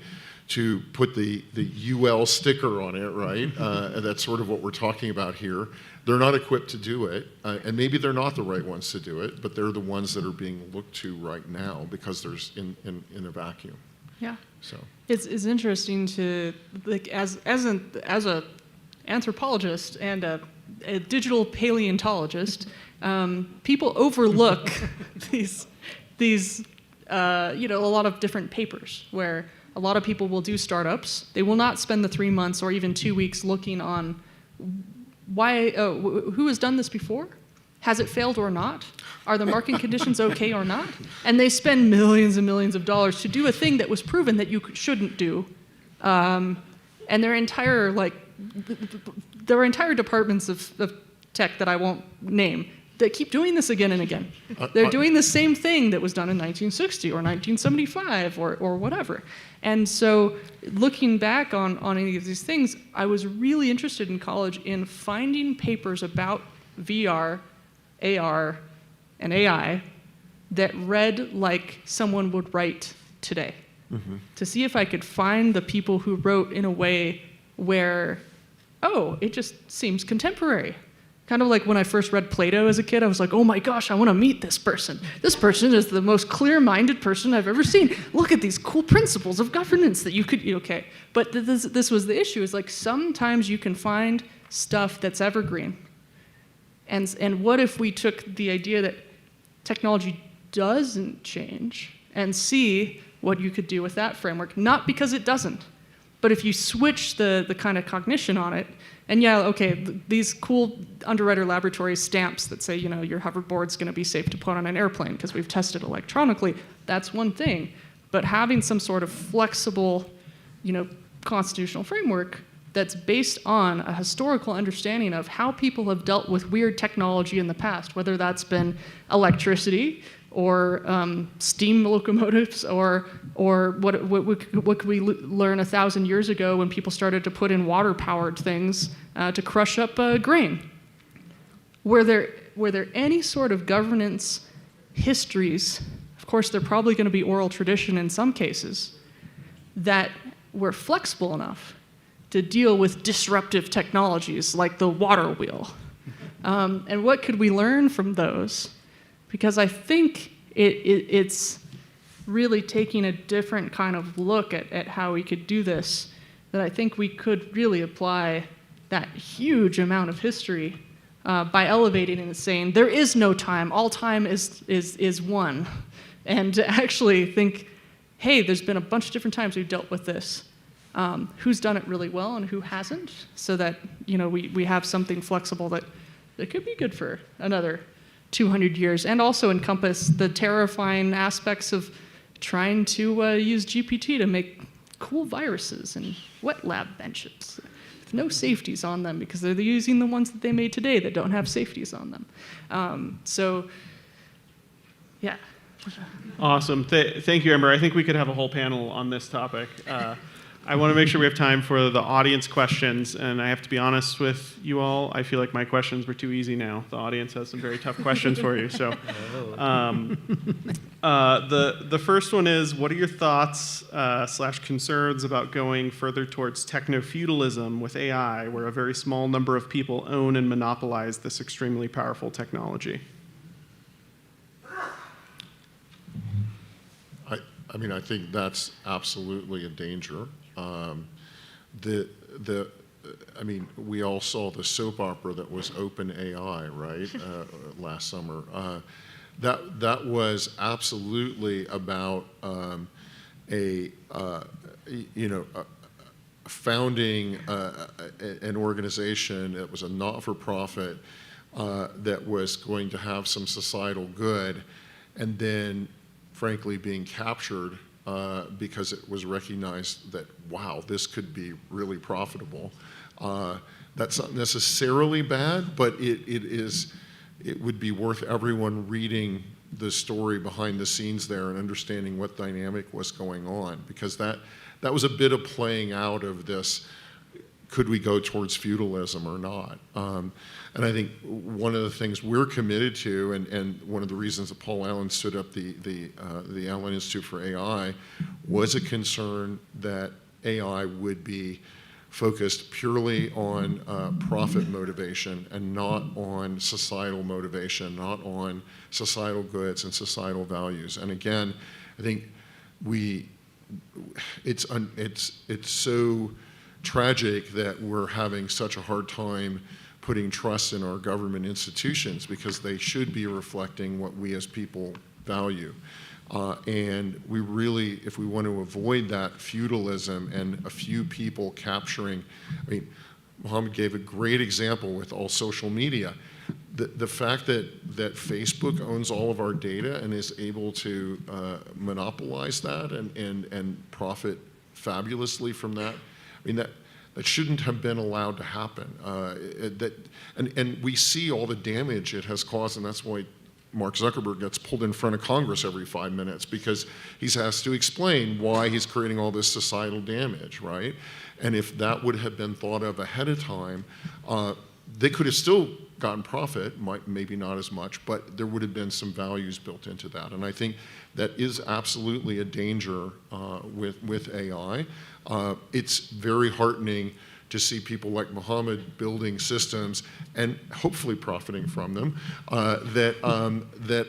To put the UL sticker on it, right? And that's sort of what we're talking about here. They're not equipped to do it, and maybe they're not the right ones to do it, but they're the ones that are being looked to right now because there's in a vacuum. Yeah. So it's interesting to as an anthropologist and a digital paleontologist, people overlook these a lot of different papers where a lot of people will do startups. They will not spend the 3 months or even 2 weeks looking on why, who has done this before? Has it failed or not? Are the market conditions okay or not? And they spend millions and millions of dollars to do a thing that was proven that you shouldn't do. And their entire departments of tech that I won't name, they keep doing this again and again. They're doing the same thing that was done in 1960 or 1975 or whatever. And so looking back on any of these things, I was really interested in college in finding papers about VR, AR, and AI that read like someone would write today. Mm-hmm. To see if I could find the people who wrote in a way where, it just seems contemporary. Kind of like when I first read Plato as a kid, I was like, oh my gosh, I want to meet this person. This person is the most clear-minded person I've ever seen. Look at these cool principles of governance that you could, okay. But this was the issue, is like sometimes you can find stuff that's evergreen. And what if we took the idea that technology doesn't change and see what you could do with that framework? Not because it doesn't, but if you switch the kind of cognition on it, and these cool underwriter laboratory stamps that say, your hoverboard's going to be safe to put on an airplane because we've tested electronically, that's one thing. But having some sort of flexible, constitutional framework that's based on a historical understanding of how people have dealt with weird technology in the past, whether that's been electricity or steam locomotives or what could we learn 1,000 years ago when people started to put in water-powered things to crush up grain? Were there any sort of governance histories? Of course, they're probably going to be oral tradition in some cases that were flexible enough to deal with disruptive technologies like the water wheel. And what could we learn from those? Because I think it's really taking a different kind of look at how we could do this, that I think we could really apply that huge amount of history by elevating and saying there is no time, all time is one, and to actually think, hey, there's been a bunch of different times we've dealt with this. Who's done it really well and who hasn't, so that we have something flexible that could be good for another 200 years, and also encompass the terrifying aspects of trying to use GPT to make cool viruses and wet lab benches with no safeties on them because they're using the ones that they made today that don't have safeties on them. So, yeah. Awesome. Thank you, Amber. I think we could have a whole panel on this topic. I want to make sure we have time for the audience questions, and I have to be honest with you all. I feel like my questions were too easy now. The audience has some very tough questions for you. So, the first one is, what are your thoughts / concerns about going further towards techno-feudalism with AI, where a very small number of people own and monopolize this extremely powerful technology? I think that's absolutely a danger. We all saw the soap opera that was OpenAI, right, last summer. That was absolutely about founding an organization that was a not-for-profit that was going to have some societal good, and then, frankly, being captured because it was recognized that, wow, this could be really profitable. That's not necessarily bad, but it would be worth everyone reading the story behind the scenes there and understanding what dynamic was going on, because that was a bit of playing out of this, could we go towards feudalism or not? And I think one of the things we're committed to, and one of the reasons that Paul Allen stood up the Allen Institute for AI, was a concern that AI would be focused purely on profit motivation and not on societal motivation, not on societal goods and societal values. And again, I think it's so tragic that we're having such a hard time putting trust in our government institutions, because they should be reflecting what we as people value. And we really, if we want to avoid that feudalism and a few people capturing, Mohammed gave a great example with all social media. The fact that Facebook owns all of our data and is able to monopolize that and profit fabulously from that, that shouldn't have been allowed to happen. And we see all the damage it has caused, and that's why Mark Zuckerberg gets pulled in front of Congress every 5 minutes, because he's asked to explain why he's creating all this societal damage, right? And if that would have been thought of ahead of time, they could have still gotten profit, maybe not as much, but there would have been some values built into that. And I think that is absolutely a danger with AI. It's very heartening to see people like Mohammed building systems and hopefully profiting from them that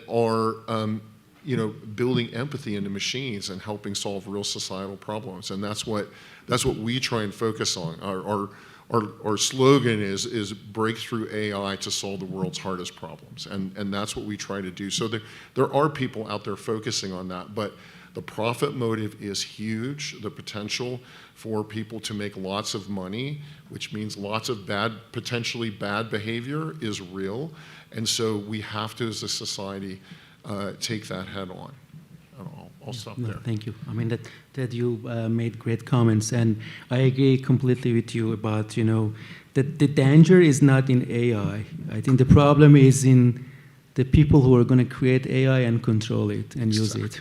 are building empathy into machines and helping solve real societal problems. And that's what we try and focus on. Our slogan is breakthrough AI to solve the world's hardest problems, and that's what we try to do. So there are people out there focusing on that, but the profit motive is huge. The potential for people to make lots of money, which means lots of potentially bad behavior, is real. And so we have to, as a society, take that head on. I'll stop there. Thank you. That you made great comments, and I agree completely with you about, that the danger is not in AI. I think the problem is in the people who are going to create AI and control it and use it.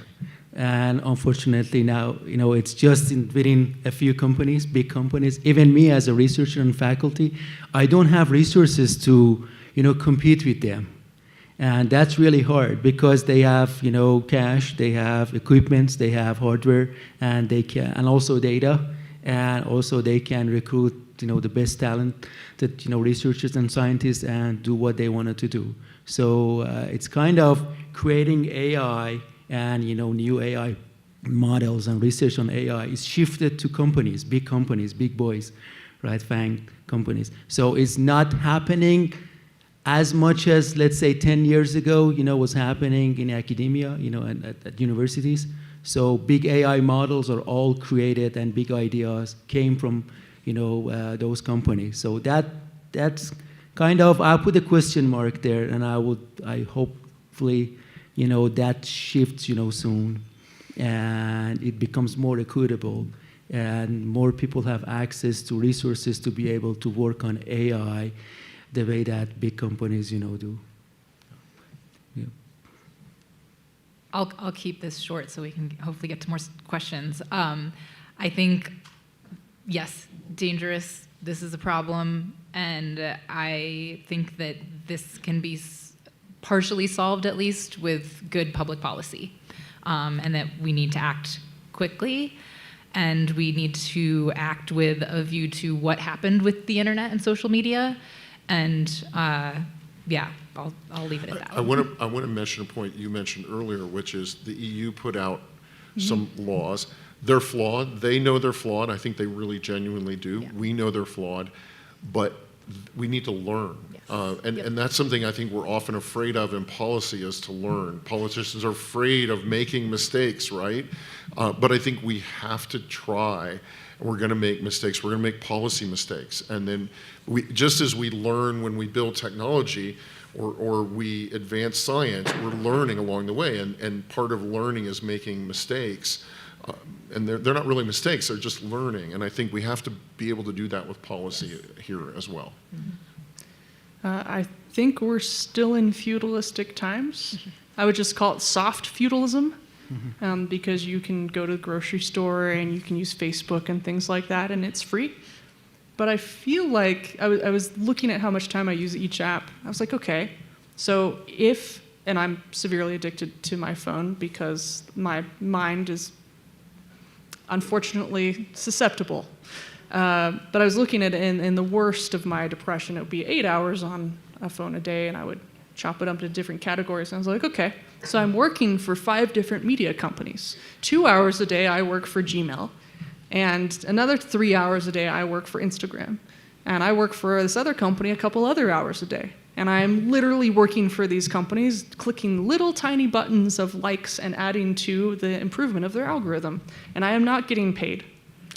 And unfortunately now, it's just within a few companies, big companies. Even me as a researcher and faculty, I don't have resources to, compete with them. And that's really hard, because they have, cash, they have equipment, they have hardware, and also data, and also they can recruit, the best talent, that researchers and scientists, and do what they wanted to do. So it's kind of creating AI and new AI models and research on AI is shifted to companies, big boys, right? FANG companies. So it's not happening as much as, let's say, 10 years ago, was happening in academia, and at universities. So big AI models are all created, and big ideas came from, those companies. So that's kind of, I'll put a question mark there, and I hopefully, that shifts, soon, and it becomes more equitable, and more people have access to resources to be able to work on AI the way that big companies, do. Yeah. I'll keep this short so we can hopefully get to more questions. I think, yes, dangerous. This is a problem, and I think that this can be partially solved, at least, with good public policy, and that we need to act quickly, and we need to act with a view to what happened with the internet and social media, and yeah, I'll leave it at that. I want to mention a point you mentioned earlier, which is the EU put out some laws. They're flawed. They know they're flawed. I think they really genuinely do. Yeah. We know they're flawed, but we need to learn. Yes. And that's something I think we're often afraid of in policy, is to learn. Politicians are afraid of making mistakes, right? But I think we have to try. We're going to make mistakes. We're going to make policy mistakes. And then just as we learn when we build technology or we advance science, we're learning along the way. And part of learning is making mistakes. And they're not really mistakes, they're just learning. And I think we have to be able to do that with policy here as well. I think we're still in feudalistic times. I would just call it soft feudalism, because you can go to the grocery store and you can use Facebook and things like that, and it's free. But I feel like I was looking at how much time I use each app. I was like, okay, so and I'm severely addicted to my phone because my mind is unfortunately susceptible. But I was looking at it in the worst of my depression, it would be 8 hours on a phone a day, and I would chop it up into different categories. And I was like, okay, so I'm working for 5 different media companies. 2 hours a day I work for Gmail, and another 3 hours a day I work for Instagram. And I work for this other company a couple other hours a day. And I'm literally working for these companies, clicking little tiny buttons of likes and adding to the improvement of their algorithm. And I am not getting paid.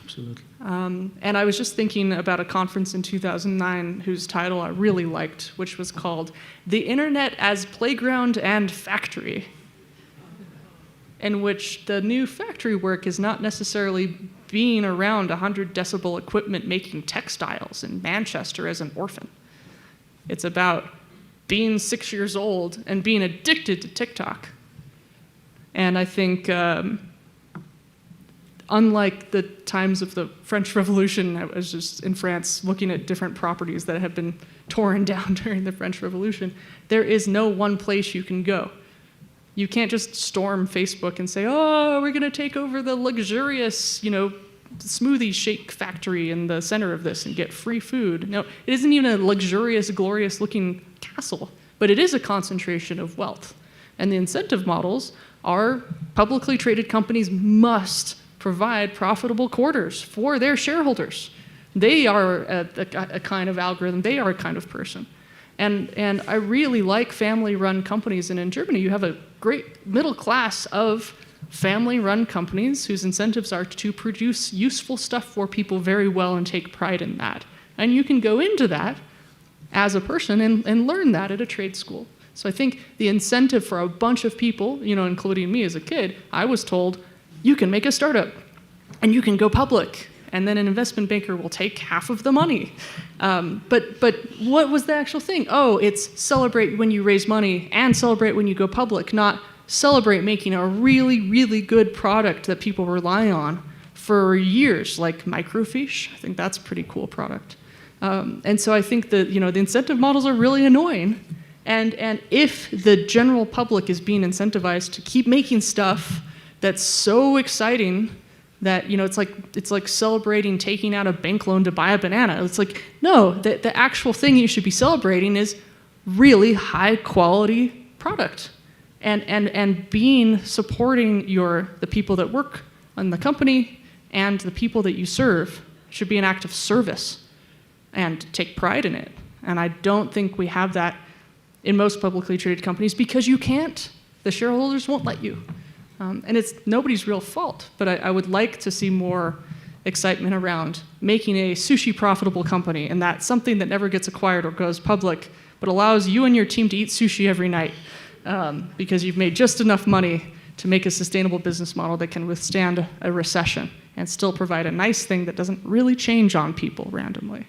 Absolutely. And I was just thinking about a conference in 2009 whose title I really liked, which was called The Internet as Playground and Factory, in which the new factory work is not necessarily being around 100 decibel equipment making textiles in Manchester as an orphan. It's about being 6 years old and being addicted to TikTok. And I think, unlike the times of the French Revolution, I was just in France looking at different properties that had been torn down during the French Revolution, there is no one place you can go. You can't just storm Facebook and say, oh, we're going to take over the luxurious, smoothie shake factory in the center of this and get free food. No, it isn't even a luxurious, glorious looking castle, but it is a concentration of wealth. And the incentive models are publicly traded companies must provide profitable quarters for their shareholders. They are a kind of algorithm, they are a kind of person. And I really like family-run companies, and in Germany you have a great middle class of family-run companies whose incentives are to produce useful stuff for people very well and take pride in that. And you can go into that as a person and learn that at a trade school. So I think the incentive for a bunch of people, including me as a kid, I was told, you can make a startup and you can go public, and then an investment banker will take half of the money. But what was the actual thing? Oh, it's celebrate when you raise money and celebrate when you go public, not celebrate making a really, really good product that people rely on for years, like microfiche. I think that's a pretty cool product. And so I think that the incentive models are really annoying. And if the general public is being incentivized to keep making stuff that's so exciting that it's like celebrating taking out a bank loan to buy a banana. It's like, no, the actual thing you should be celebrating is really high quality product. And supporting the people that work on the company and the people that you serve should be an act of service and take pride in it. And I don't think we have that in most publicly traded companies because you can't. The shareholders won't let you. And it's nobody's real fault, but I would like to see more excitement around making a sushi profitable company, and that's something that never gets acquired or goes public, but allows you and your team to eat sushi every night because you've made just enough money to make a sustainable business model that can withstand a recession and still provide a nice thing that doesn't really change on people randomly.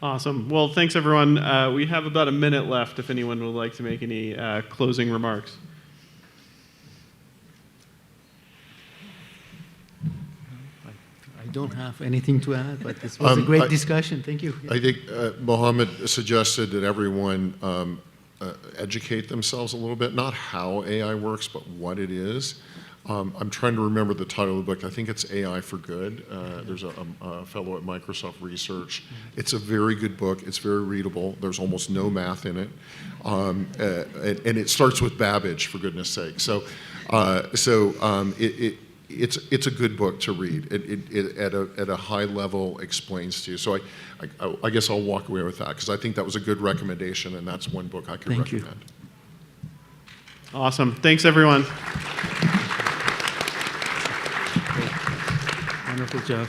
Awesome. Well, thanks, everyone. We have about a minute left if anyone would like to make any closing remarks. I don't have anything to add, but this was a great discussion. Thank you. I think Mohammed suggested that everyone educate themselves a little bit, not how AI works, but what it is. I'm trying to remember the title of the book. I think it's AI for Good. There's a fellow at Microsoft Research. It's a very good book. It's very readable. There's almost no math in it. And it starts with Babbage, for goodness sake. It's a good book to read. It at a high level explains to you. So I guess I'll walk away with that because I think that was a good recommendation, and that's one book I could recommend. Awesome. Thanks, everyone. Wonderful job.